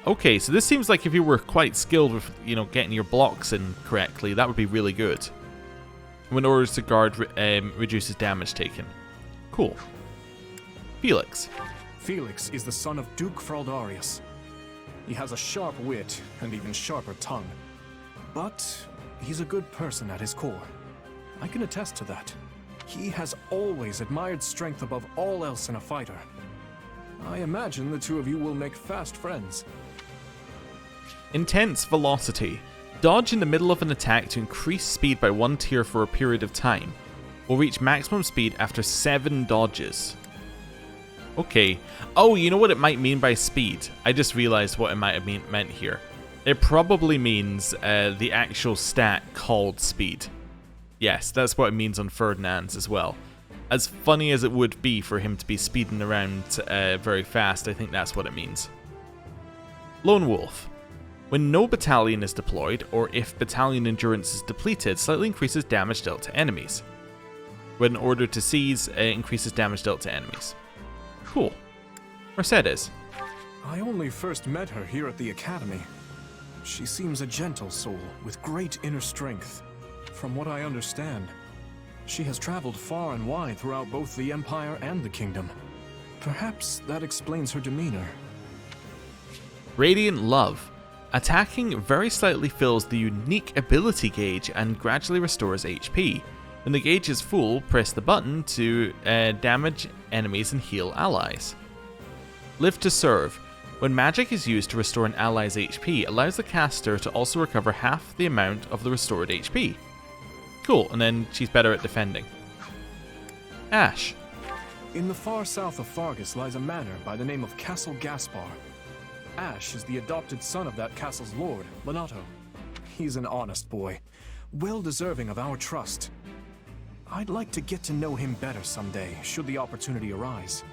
Okay, so this seems like if you were quite skilled with, getting your blocks in correctly, that would be really good. When orders to guard reduces damage taken. Cool. Felix. Felix is the son of Duke Fraldarius. He has a sharp wit and even sharper tongue. But he's a good person at his core. I can attest to that. He has always admired strength above all else in a fighter. I imagine the two of you will make fast friends. Intense velocity. Dodge in the middle of an attack to increase speed by 1 tier for a period of time. Will reach maximum speed after 7 dodges. Okay. Oh, you know what it might mean by speed? I just realized what it might have meant here. It probably means the actual stat called speed. Yes, that's what it means on Ferdinand's as well. As funny as it would be for him to be speeding around very fast, I think that's what it means. Lone Wolf. When no battalion is deployed, or if battalion endurance is depleted, slightly increases damage dealt to enemies. When ordered to seize, increases damage dealt to enemies. Cool. Mercedes. I only first met her here at the academy. She seems a gentle soul with great inner strength. From what I understand, she has traveled far and wide throughout both the Empire and the Kingdom. Perhaps that explains her demeanor. Radiant Love. Attacking very slightly fills the unique ability gauge and gradually restores HP. When the gauge is full, press the button to damage enemies and heal allies. Live to Serve. When magic is used to restore an ally's HP, allows the caster to also recover half the amount of the restored HP. Cool, and then she's better at defending. Ash. In the far south of Fargus lies a manor by the name of Castle Kaspar. Ash is the adopted son of that castle's lord, Lonato. He's an honest boy, well deserving of our trust. I'd like to get to know him better someday, should the opportunity arise.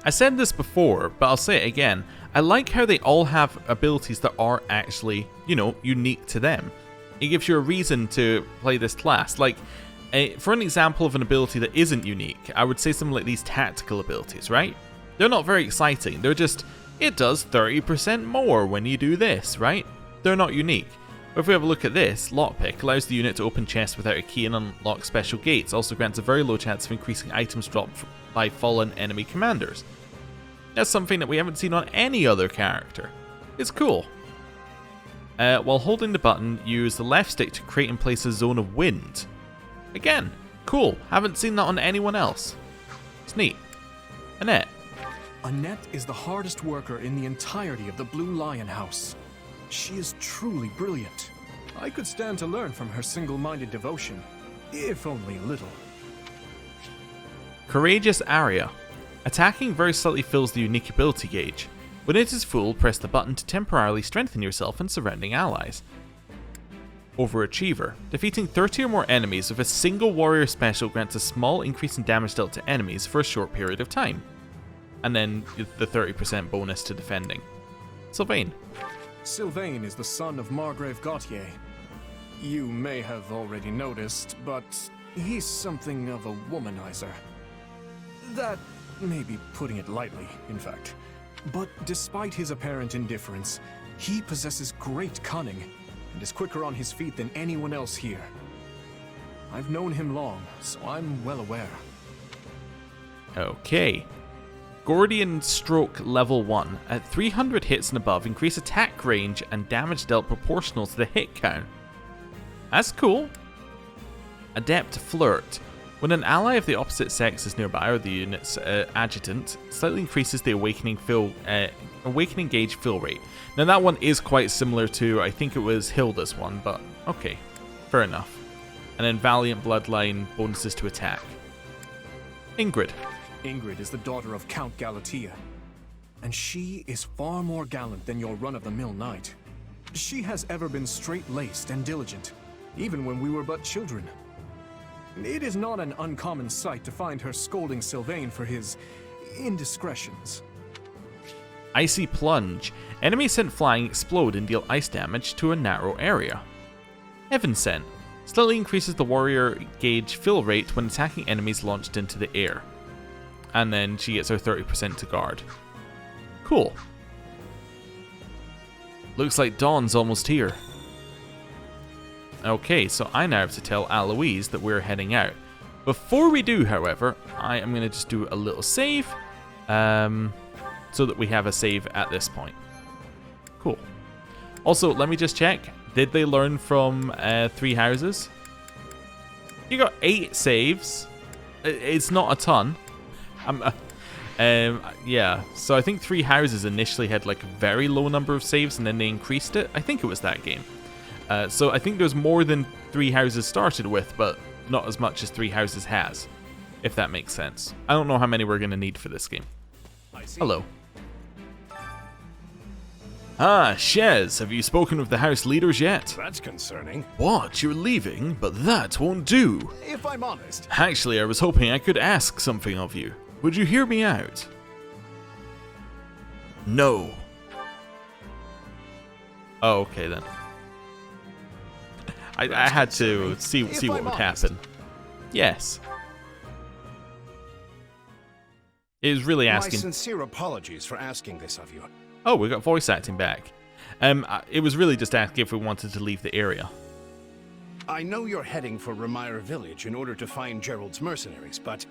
I said this before, but I'll say it again. I like how they all have abilities that are actually, unique to them. It gives you a reason to play this class. Like, for an example of an ability that isn't unique, I would say something like these tactical abilities, right? They're not very exciting. They're just, it does 30% more when you do this, right? They're not unique. But if we have a look at this, Lockpick allows the unit to open chests without a key and unlock special gates. Also grants a very low chance of increasing items dropped by fallen enemy commanders. That's something that we haven't seen on any other character. It's cool. While holding the button, use the left stick to create and place a zone of wind. Again, cool. Haven't seen that on anyone else. It's neat. Annette. Annette is the hardest worker in the entirety of the Blue Lion House. She is truly brilliant. I could stand to learn from her single-minded devotion, if only a little. Courageous Aria. Attacking very slightly fills the unique ability gauge. When it is full, press the button to temporarily strengthen yourself and surrounding allies. Overachiever. Defeating 30 or more enemies with a single warrior special grants a small increase in damage dealt to enemies for a short period of time. And then the 30% bonus to defending. Sylvain. Sylvain is the son of Margrave Gautier. You may have already noticed, but he's something of a womanizer. That may be putting it lightly, in fact. But despite his apparent indifference, he possesses great cunning and is quicker on his feet than anyone else here. I've known him long, so I'm well aware. Okay. Gordian Stroke level 1. At 300 hits and above, increase attack range and damage dealt proportional to the hit count. That's cool. Adept Flirt. When an ally of the opposite sex is nearby or the unit's adjutant, slightly increases the awakening gauge fill rate. Now that one is quite similar to, I think it was Hilda's one, but okay, fair enough. And then Valiant Bloodline bonuses to attack. Ingrid. Ingrid is the daughter of Count Galatea, and she is far more gallant than your run-of-the-mill knight. She has ever been straight-laced and diligent, even when we were but children. It is not an uncommon sight to find her scolding Sylvain for his indiscretions. Icy Plunge. Enemies sent flying explode and deal ice damage to a narrow area. Heaven Sent. Slightly increases the warrior gauge fill rate when attacking enemies launched into the air. And then she gets her 30% to guard. Cool. Looks like dawn's almost here. Okay, so I now have to tell Aloise that we're heading out. Before we do, however, I am going to just do a little save. So that we have a save at this point. Cool. Also, let me just check. Did they learn from 3 houses? You got 8 saves. It's not a ton. Yeah, so I think 3 houses initially had like a very low number of saves and then they increased it. I think it was that game. So I think there's more than 3 houses started with, but not as much as 3 houses has, if that makes sense. I don't know how many we're going to need for this game. Hello. Ah, Shez, have you spoken with the house leaders yet? That's concerning. What? You're leaving? But that won't do. If I'm honest. Actually, I was hoping I could ask something of you. Would you hear me out? No. Oh, okay then. I had to see what would happen. Yes. It was really asking. My sincere apologies for asking this of you. Oh, we got voice acting back. It was really just asking if we wanted to leave the area. I know you're heading for Remire Village in order to find Gerald's mercenaries, but,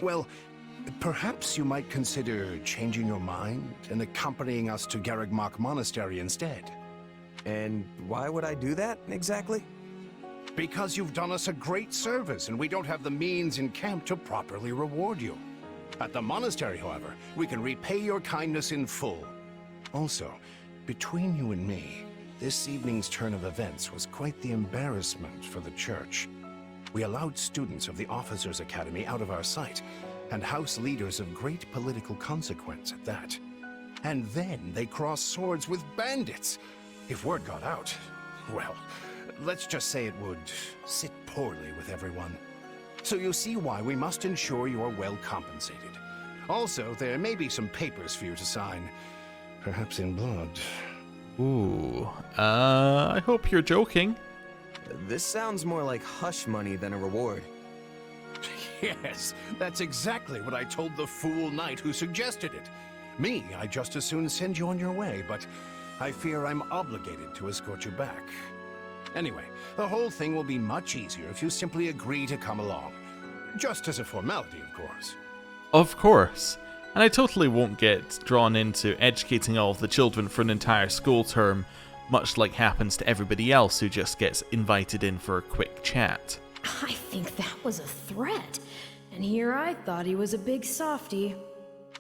well, perhaps you might consider changing your mind and accompanying us to Garrigmach Monastery instead. And why would I do that, exactly? Because you've done us a great service, and we don't have the means in camp to properly reward you. At the monastery, however, we can repay your kindness in full. Also, between you and me, this evening's turn of events was quite the embarrassment for the church. We allowed students of the Officers' Academy out of our sight, and house leaders of great political consequence at that. And then they crossed swords with bandits. If word got out, well, let's just say it would sit poorly with everyone. So you see why we must ensure you are well compensated. Also, there may be some papers for you to sign, perhaps in blood. Ooh, I hope you're joking. This sounds more like hush money than a reward. Yes, that's exactly what I told the fool knight who suggested it. Me, I'd just as soon send you on your way, but I fear I'm obligated to escort you back. Anyway, the whole thing will be much easier if you simply agree to come along. Just as a formality, of course. Of course. And I totally won't get drawn into educating all of the children for an entire school term, much like happens to everybody else who just gets invited in for a quick chat. I think that was a threat. And here I thought he was a big softy.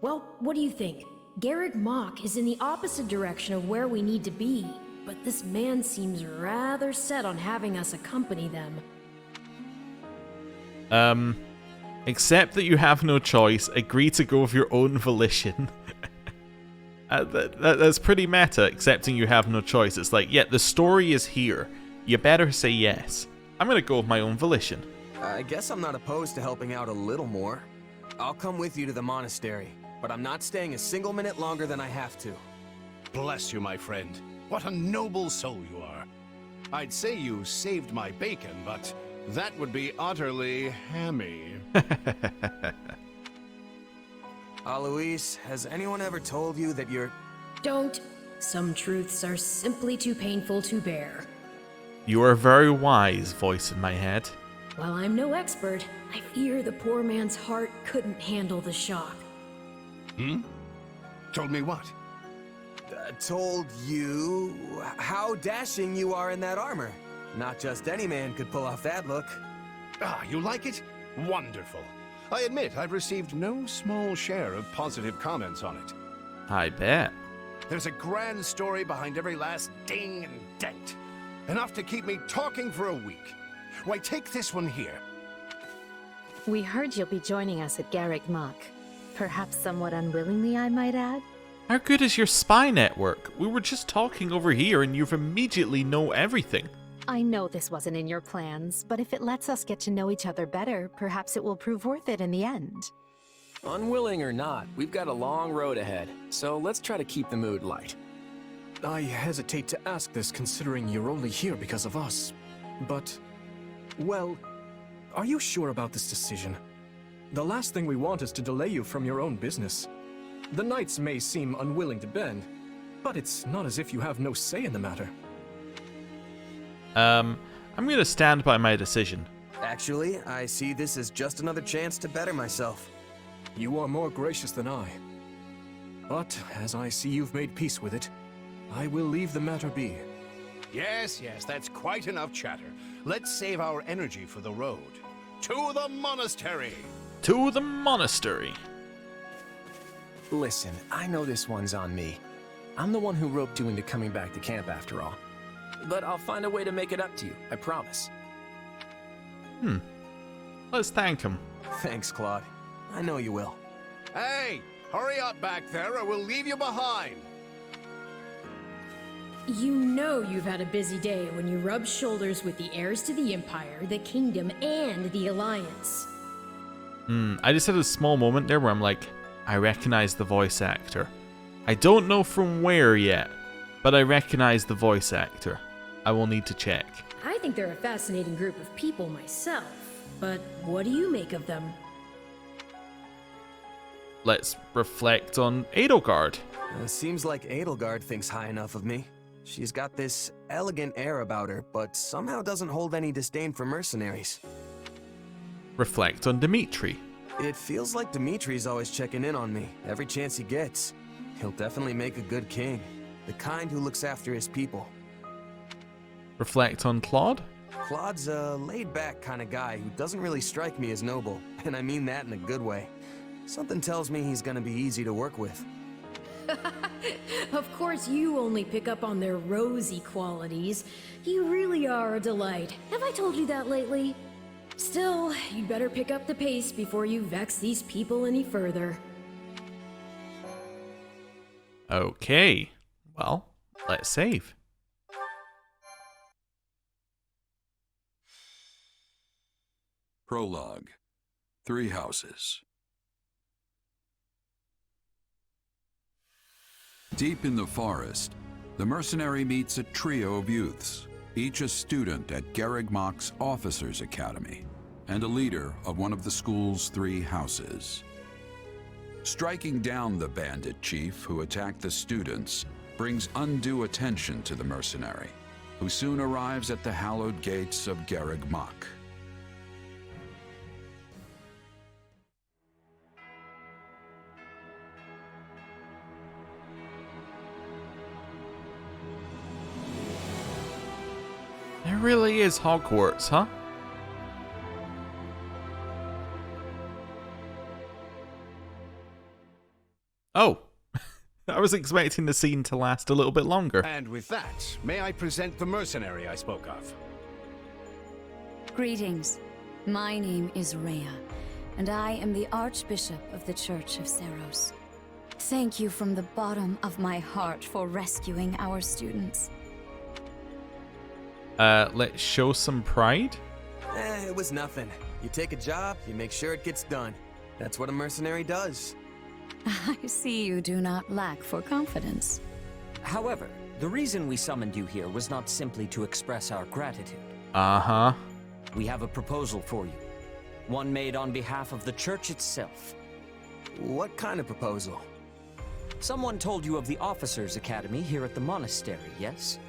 Well, what do you think? Garrick Mach is in the opposite direction of where we need to be, but this man seems rather set on having us accompany them. Accept that you have no choice, agree to go of your own volition. That's pretty meta, accepting you have no choice. It's like, yeah, the story is here. You better say yes. I'm gonna go of my own volition. I guess I'm not opposed to helping out a little more. I'll come with you to the monastery, but I'm not staying a single minute longer than I have to. Bless you, my friend. What a noble soul you are. I'd say you saved my bacon, but that would be utterly hammy. Alois, has anyone ever told you that you're... Don't. Some truths are simply too painful to bear. You are a very wise voice in my head. While I'm no expert, I fear the poor man's heart couldn't handle the shock. Told me what? Told you how dashing you are in that armor. Not just any man could pull off that look. Ah, you like it? Wonderful. I admit I've received no small share of positive comments on it. I bet. There's a grand story behind every last ding and dent. Enough to keep me talking for a week. Why, take this one here. We heard you'll be joining us at Garrick Mach. Perhaps somewhat unwillingly, I might add. How good is your spy network? We were just talking over here and you've immediately know everything. I know this wasn't in your plans, but if it lets us get to know each other better, perhaps it will prove worth it in the end. Unwilling or not, we've got a long road ahead, so let's try to keep the mood light. I hesitate to ask this considering you're only here because of us. But, well, are you sure about this decision? The last thing we want is to delay you from your own business. The knights may seem unwilling to bend, but it's not as if you have no say in the matter. I'm gonna stand by my decision. Actually, I see this as just another chance to better myself. You are more gracious than I. But, as I see you've made peace with it, I will leave the matter be. Yes, that's quite enough chatter. Let's save our energy for the road. To the monastery! To the monastery! Listen, I know this one's on me. I'm the one who roped you into coming back to camp after all. But I'll find a way to make it up to you, I promise. Let's thank him. Thanks, Claude. I know you will. Hey, hurry up back there or we'll leave you behind. You know you've had a busy day when you rub shoulders with the heirs to the Empire, the Kingdom, and the Alliance. I just had a small moment there where I'm like, I recognize the voice actor. I don't know from where yet, but I recognize the voice actor. I will need to check. I think they're a fascinating group of people myself, but what do you make of them? Let's reflect on Edelgard. Seems like Edelgard thinks high enough of me. She's got this elegant air about her, but somehow doesn't hold any disdain for mercenaries. Reflect on Dimitri. It feels like Dimitri's always checking in on me, every chance he gets. He'll definitely make a good king, the kind who looks after his people. Reflect on Claude. Claude's a laid-back kind of guy who doesn't really strike me as noble, and I mean that in a good way. Something tells me he's gonna be easy to work with. Of course you only pick up on their rosy qualities. You really are a delight. Have I told you that lately? Still, you'd better pick up the pace before you vex these people any further. Okay. Well, let's save. Prologue. 3 houses. Deep in the forest, the mercenary meets a trio of youths. each a student at Garreg Mach's Officers' Academy, and a leader of one of the school's 3 houses. Striking down the bandit chief who attacked the students brings undue attention to the mercenary, who soon arrives at the hallowed gates of Garreg Mach. It really is Hogwarts, huh? Oh, I was expecting the scene to last a little bit longer. And with that, may I present the mercenary I spoke of? Greetings. My name is Rhea, and I am the Archbishop of the Church of Saros. Thank you from the bottom of my heart for rescuing our students. Let's show some pride. It was nothing. You take a job, you make sure it gets done. That's what a mercenary does. I see you do not lack for confidence. However, the reason we summoned you here was not simply to express our gratitude. Uh-huh. We have a proposal for you. One made on behalf of the church itself. What kind of proposal? Someone told you of the Officers' Academy here at the monastery, yes?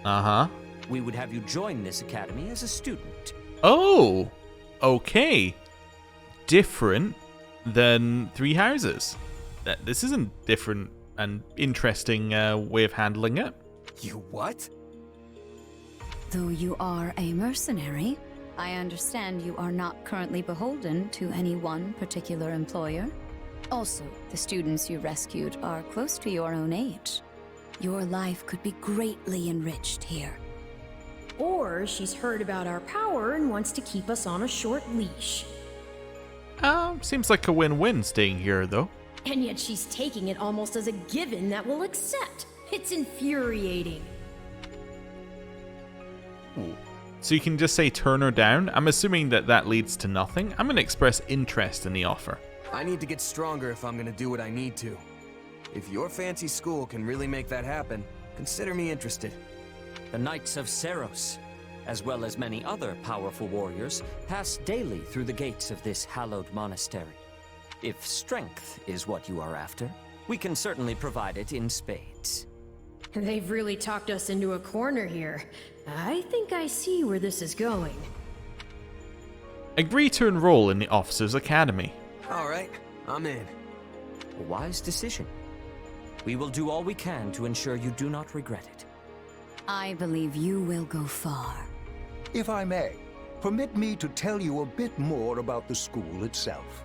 Uh-huh. We would have you join this academy as a student. Oh, okay. Different than 3 houses. This is a different and interesting way of handling it. You what? Though you are a mercenary, I understand you are not currently beholden to any one particular employer. Also, the students you rescued are close to your own age. Your life could be greatly enriched here. Or she's heard about our power and wants to keep us on a short leash. Seems like a win-win staying here, though. And yet she's taking it almost as a given that we'll accept. It's infuriating. Ooh. So you can just say turn her down? I'm assuming that leads to nothing. I'm going to express interest in the offer. I need to get stronger if I'm going to do what I need to. If your fancy school can really make that happen, consider me interested. The Knights of Saros, as well as many other powerful warriors, pass daily through the gates of this hallowed monastery. If strength is what you are after, we can certainly provide it in spades. They've really talked us into a corner here. I think I see where this is going. Agree to enroll in the Officers' Academy. All right, I'm in. A wise decision. We will do all we can to ensure you do not regret it. I believe you will go far. If I may, permit me to tell you a bit more about the school itself.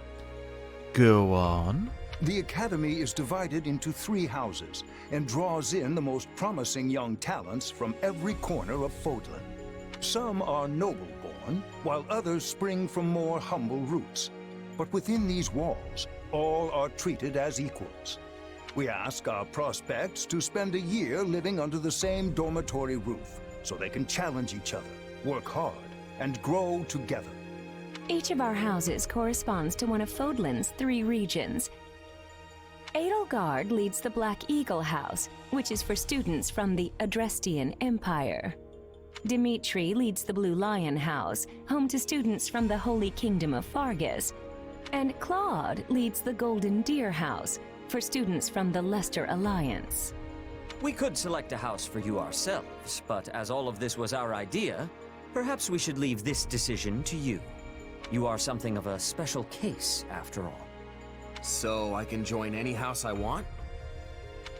Go on. The academy is divided into 3 houses and draws in the most promising young talents from every corner of Fódlan. Some are noble-born, while others spring from more humble roots. But within these walls, all are treated as equals. We ask our prospects to spend a year living under the same dormitory roof, so they can challenge each other, work hard, and grow together. Each of our houses corresponds to one of Fódlan's 3 regions. Edelgard leads the Black Eagle House, which is for students from the Adrestian Empire. Dimitri leads the Blue Lion House, home to students from the Holy Kingdom of Fargus. And Claude leads the Golden Deer House, for students from the Leicester Alliance. We could select a house for you ourselves, but as all of this was our idea, perhaps we should leave this decision to you. You are something of a special case, after all. So I can join any house I want?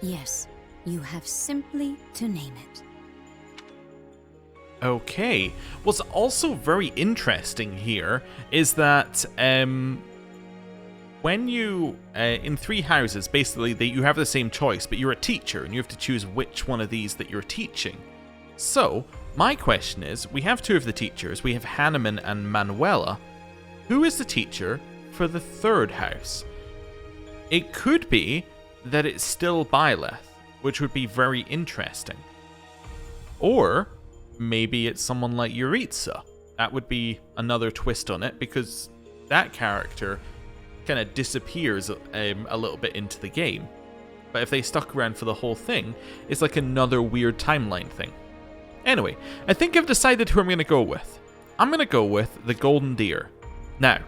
Yes, you have simply to name it. Okay. What's also very interesting here is that when you, in 3 houses, basically you have the same choice, but you're a teacher and you have to choose which one of these that you're teaching. So, my question is, we have 2 of the teachers, we have Hanneman and Manuela. Who is the teacher for the 3rd house? It could be that it's still Byleth, which would be very interesting. Or maybe it's someone like Yaritza. That would be another twist on it, because that character kind of disappears a little bit into the game. But if they stuck around for the whole thing, it's like another weird timeline thing. Anyway, I think I've decided who I'm going to go with. I'm going to go with the Golden Deer. Now,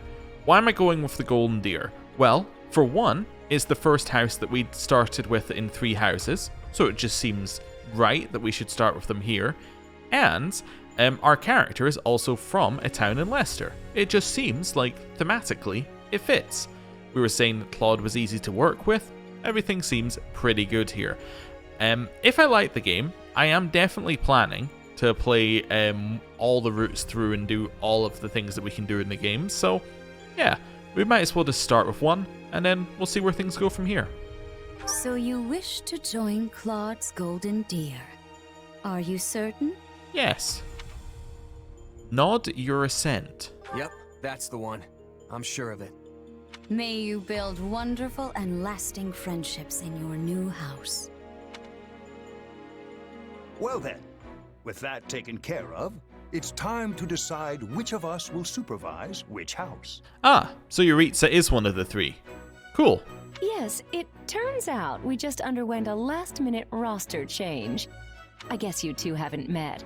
why am I going with the Golden Deer? Well, for one, it's the first house that we started with in 3 houses, so it just seems right that we should start with them here. And our character is also from a town in Leicester. It just seems like, thematically, it fits. We were saying that Claude was easy to work with. Everything seems pretty good here. If I like the game, I am definitely planning to play all the routes through and do all of the things that we can do in the game. So, yeah, we might as well just start with one, and then we'll see where things go from here. So you wish to join Claude's Golden Deer. Are you certain? Yes. Nod your assent. Yep, that's the one. I'm sure of it. May you build wonderful and lasting friendships in your new house. Well then, with that taken care of, it's time to decide which of us will supervise which house. Ah, so Yaritza is one of the 3. Cool. Yes, it turns out we just underwent a last-minute roster change. I guess you two haven't met.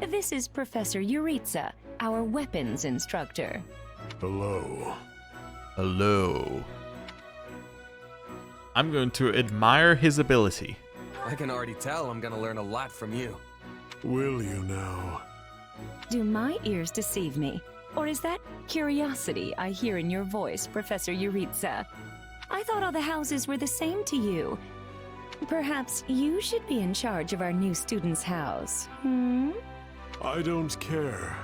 This is Professor Yaritza, our weapons instructor. Hello. Hello. I'm going to admire his ability. I can already tell I'm gonna learn a lot from you. Will you now? Do my ears deceive me? Or is that curiosity I hear in your voice, Professor Yaritza? I thought all the houses were the same to you. Perhaps you should be in charge of our new student's house, I don't care.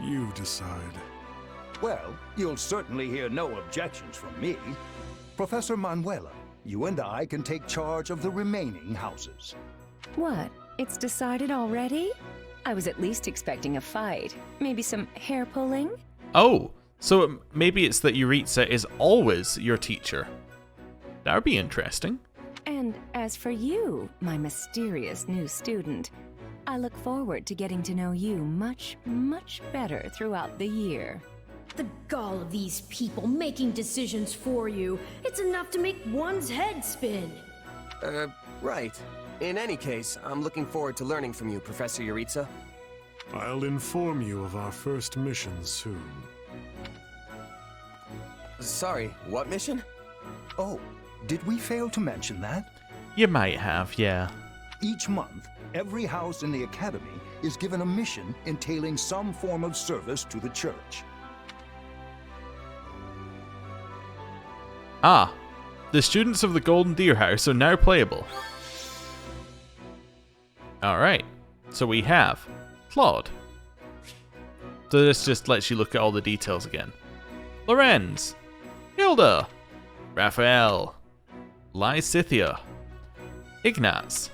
You decide. Well, you'll certainly hear no objections from me. Professor Manuela, you and I can take charge of the remaining houses. What? It's decided already? I was at least expecting a fight. Maybe some hair pulling? Oh, so maybe it's that Yaritza is always your teacher. That would be interesting. And as for you, my mysterious new student, I look forward to getting to know you much, much better throughout the year. The gall of these people making decisions for you. It's enough to make one's head spin. Right. In any case, I'm looking forward to learning from you, Professor Yaritza. I'll inform you of our first mission soon. Sorry, what mission? Oh, did we fail to mention that? You might have, yeah. Each month, every house in the Academy is given a mission entailing some form of service to the church. Ah, the students of the Golden Deer House are now playable. Alright, so we have Claude. So this just lets you look at all the details again. Lorenz, Hilda, Raphael, Lyscythia, Ignaz,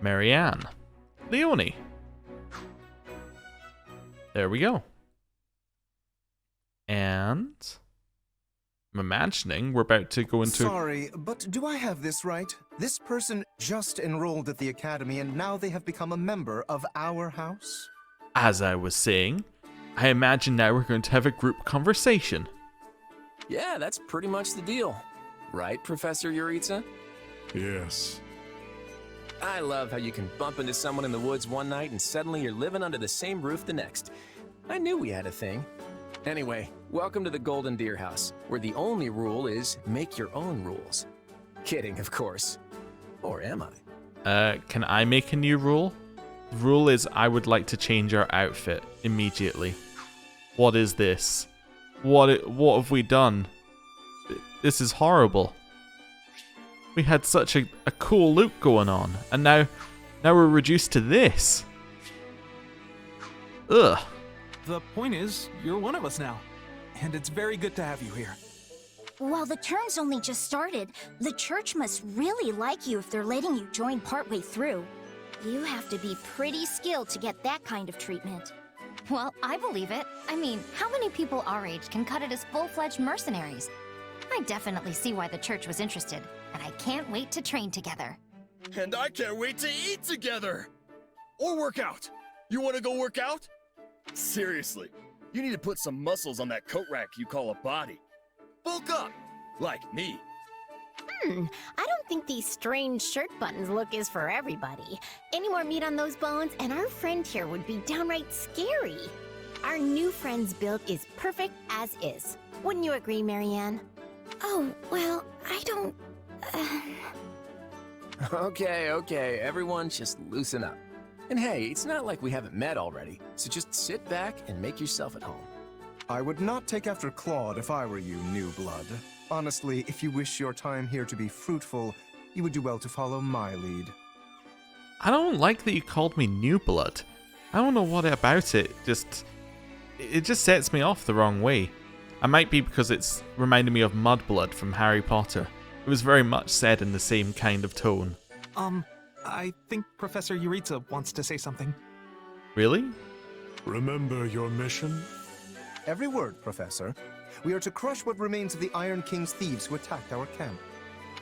Marianne, Leonie. There we go. And I'm imagining we're about to go into... Sorry, but do I have this right? This person just enrolled at the Academy and now they have become a member of our house? As I was saying, I imagine now we're going to have a group conversation. Yeah, that's pretty much the deal. Right, Professor Yaritza? Yes. I love how you can bump into someone in the woods one night and suddenly you're living under the same roof the next. I knew we had a thing. Anyway, welcome to the Golden Deer House, where the only rule is make your own rules. Kidding, of course. Or am I? Can I make a new rule? The rule is I would like to change our outfit immediately. What is this? What have we done? This is horrible. We had such a cool look going on, and now we're reduced to this. Ugh. The point is, you're one of us now, and it's very good to have you here. While the term's only just started, the church must really like you if they're letting you join partway through. You have to be pretty skilled to get that kind of treatment. Well, I believe it. I mean, how many people our age can cut it as full-fledged mercenaries? I definitely see why the church was interested, and I can't wait to train together. And I can't wait to eat together! Or work out! You wanna go work out? Seriously, you need to put some muscles on that coat rack you call a body. Bulk up, like me. I don't think these strange shirt buttons look is for everybody. Any more meat on those bones, and our friend here would be downright scary. Our new friend's build is perfect as is. Wouldn't you agree, Marianne? Oh, well, I don't... Okay, everyone just loosen up. And hey, it's not like we haven't met already, so just sit back and make yourself at home. I would not take after Claude if I were you, new blood. Honestly, if you wish your time here to be fruitful, you would do well to follow my lead. I don't like that you called me new blood. I don't know what about it. It just sets me off the wrong way. I might be because it's reminding me of Mudblood from Harry Potter. It was very much said in the same kind of tone. I think Professor Yaritza wants to say something. Really? Remember your mission? Every word, Professor. We are to crush what remains of the Iron King's thieves who attacked our camp.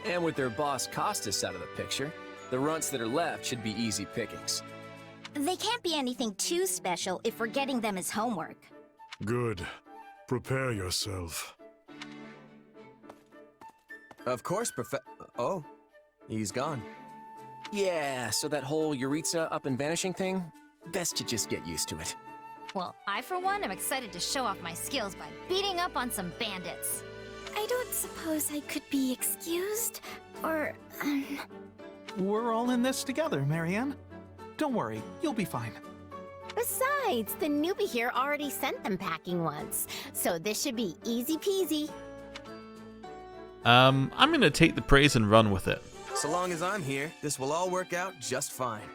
And with their boss Costas out of the picture, the runts that are left should be easy pickings. They can't be anything too special if we're getting them as homework. Good. Prepare yourself. Of course, Oh, he's gone. Yeah, so that whole Yaritza up and vanishing thing? Best to just get used to it. Well, I for one am excited to show off my skills by beating up on some bandits. I don't suppose I could be excused, or, We're all in this together, Marianne. Don't worry, you'll be fine. Besides, the newbie here already sent them packing once, so this should be easy peasy. I'm gonna take the praise and run with it. So long as I'm here, this will all work out just fine.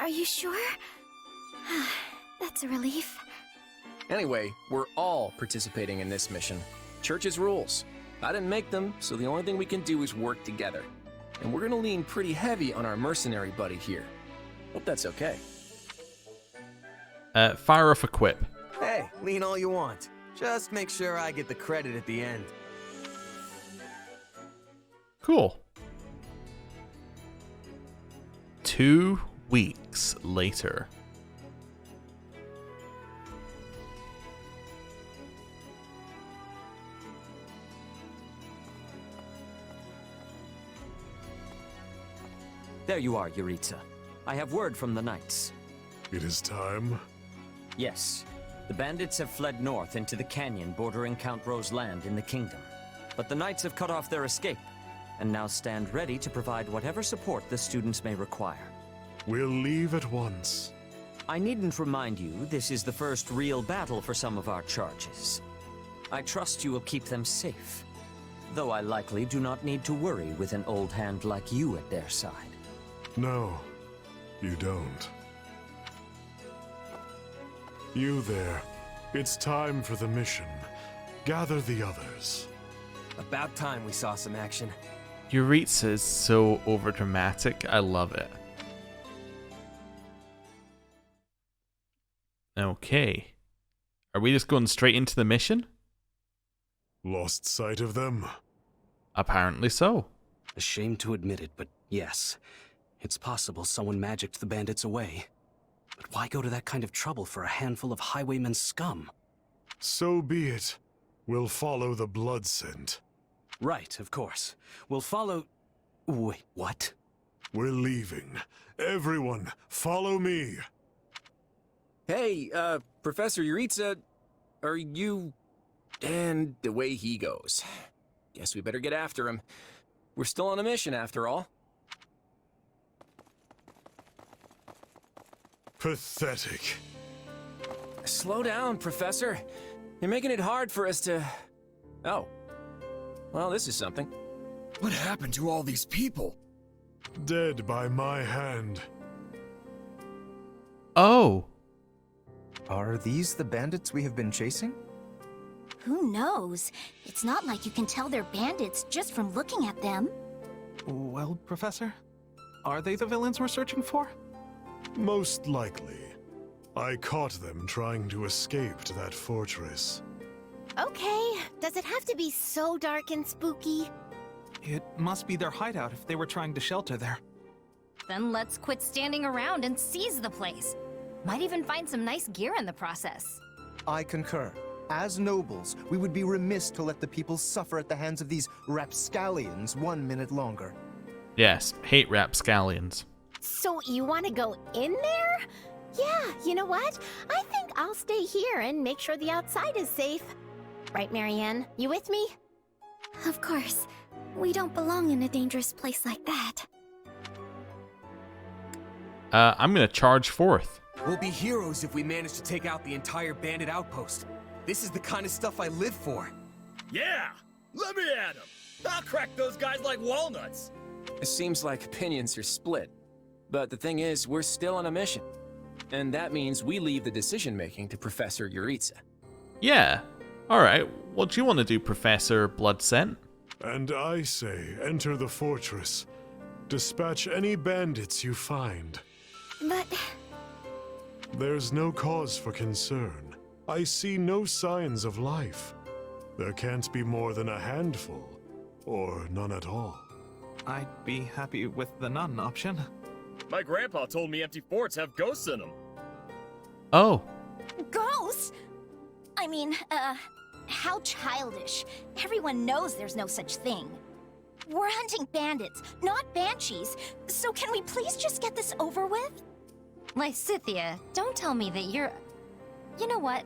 Are you sure? That's a relief. Anyway, we're all participating in this mission. Church's rules. I didn't make them, so the only thing we can do is work together. And we're gonna lean pretty heavy on our mercenary buddy here. Hope that's okay. Fire off a quip. Hey, lean all you want. Just make sure I get the credit at the end. Cool. 2 weeks later. There you are, Yaritza. I have word from the knights. It is time? Yes. The bandits have fled north into the canyon bordering Count Ro's land in the kingdom. But the knights have cut off their escape, and now stand ready to provide whatever support the students may require. We'll leave at once. I needn't remind you, this is the first real battle for some of our charges. I trust you will keep them safe, though I likely do not need to worry with an old hand like you at their side. No, you don't. You there. It's time for the mission. Gather the others. About time we saw some action. Yaritza is so overdramatic. I love it. Okay. Are we just going straight into the mission? Lost sight of them? Apparently so. A shame to admit it, but yes. It's possible someone magicked the bandits away. But why go to that kind of trouble for a handful of highwaymen scum? So be it. We'll follow the blood scent. Right, of course. We'll follow... Wait, what? We're leaving. Everyone, follow me. Hey, Professor Yaritza, are you... And the way he goes. Guess we better get after him. We're still on a mission, after all. Pathetic. Slow down, Professor. You're making it hard for us to... Oh. Well, this is something. What happened to all these people? Dead by my hand. Oh. Are these the bandits we have been chasing? Who knows? It's not like you can tell they're bandits just from looking at them. Well, Professor, are they the villains we're searching for? Most likely. I caught them trying to escape to that fortress. Okay, does it have to be so dark and spooky? It must be their hideout if they were trying to shelter there. Then let's quit standing around and seize the place. Might even find some nice gear in the process. I concur. As nobles, we would be remiss to let the people suffer at the hands of these rapscallions 1 minute longer. Yes, hate rapscallions. So you want to go in there? Yeah, you know what? I think I'll stay here and make sure the outside is safe. Right, Marianne? You with me? Of course. We don't belong in a dangerous place like that. I'm gonna charge forth. We'll be heroes if we manage to take out the entire bandit outpost. This is the kind of stuff I live for. Yeah! Let me at him! I'll crack those guys like walnuts! It seems like opinions are split. But the thing is, we're still on a mission. And that means we leave the decision-making to Professor Yaritza. Yeah. Alright, what do you want to do, Professor Bloodscent? And I say, enter the fortress. Dispatch any bandits you find. But... There's no cause for concern. I see no signs of life. There can't be more than a handful, or none at all. I'd be happy with the none option. My grandpa told me empty forts have ghosts in them. Oh. Ghosts? I mean, how childish. Everyone knows there's no such thing. We're hunting bandits, not banshees. So can we please just get this over with? Lyscythia, don't tell me that you're... You know what?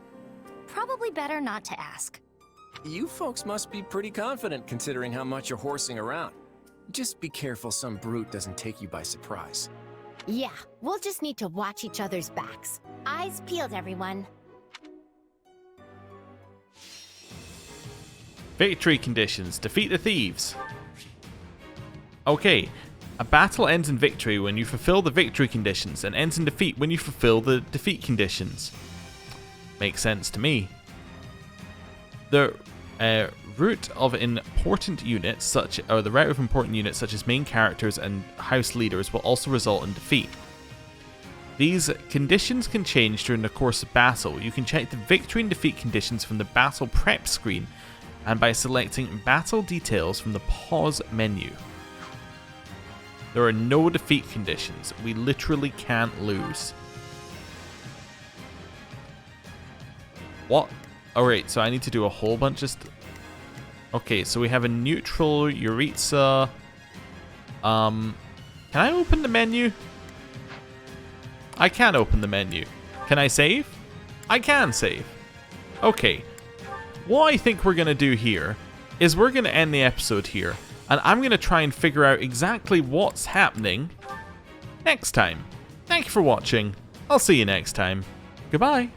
Probably better not to ask. You folks must be pretty confident considering how much you're horsing around. Just be careful some brute doesn't take you by surprise. Yeah, we'll just need to watch each other's backs. Eyes peeled, everyone. Victory conditions. Defeat the thieves. Okay. A battle ends in victory when you fulfill the victory conditions and ends in defeat when you fulfill the defeat conditions. Makes sense to me. The route of important units such as main characters and house leaders will also result in defeat. These conditions can change during the course of battle. You can check the victory and defeat conditions from the battle prep screen and by selecting battle details from the pause menu. There are no defeat conditions. We literally can't lose. What? Alright, so I need to do a whole bunch of okay, so we have a neutral Yaritza. Can I open the menu? I can't open the menu. Can I save? I can save. Okay. What I think we're going to do here is we're going to end the episode here. And I'm going to try and figure out exactly what's happening next time. Thank you for watching. I'll see you next time. Goodbye.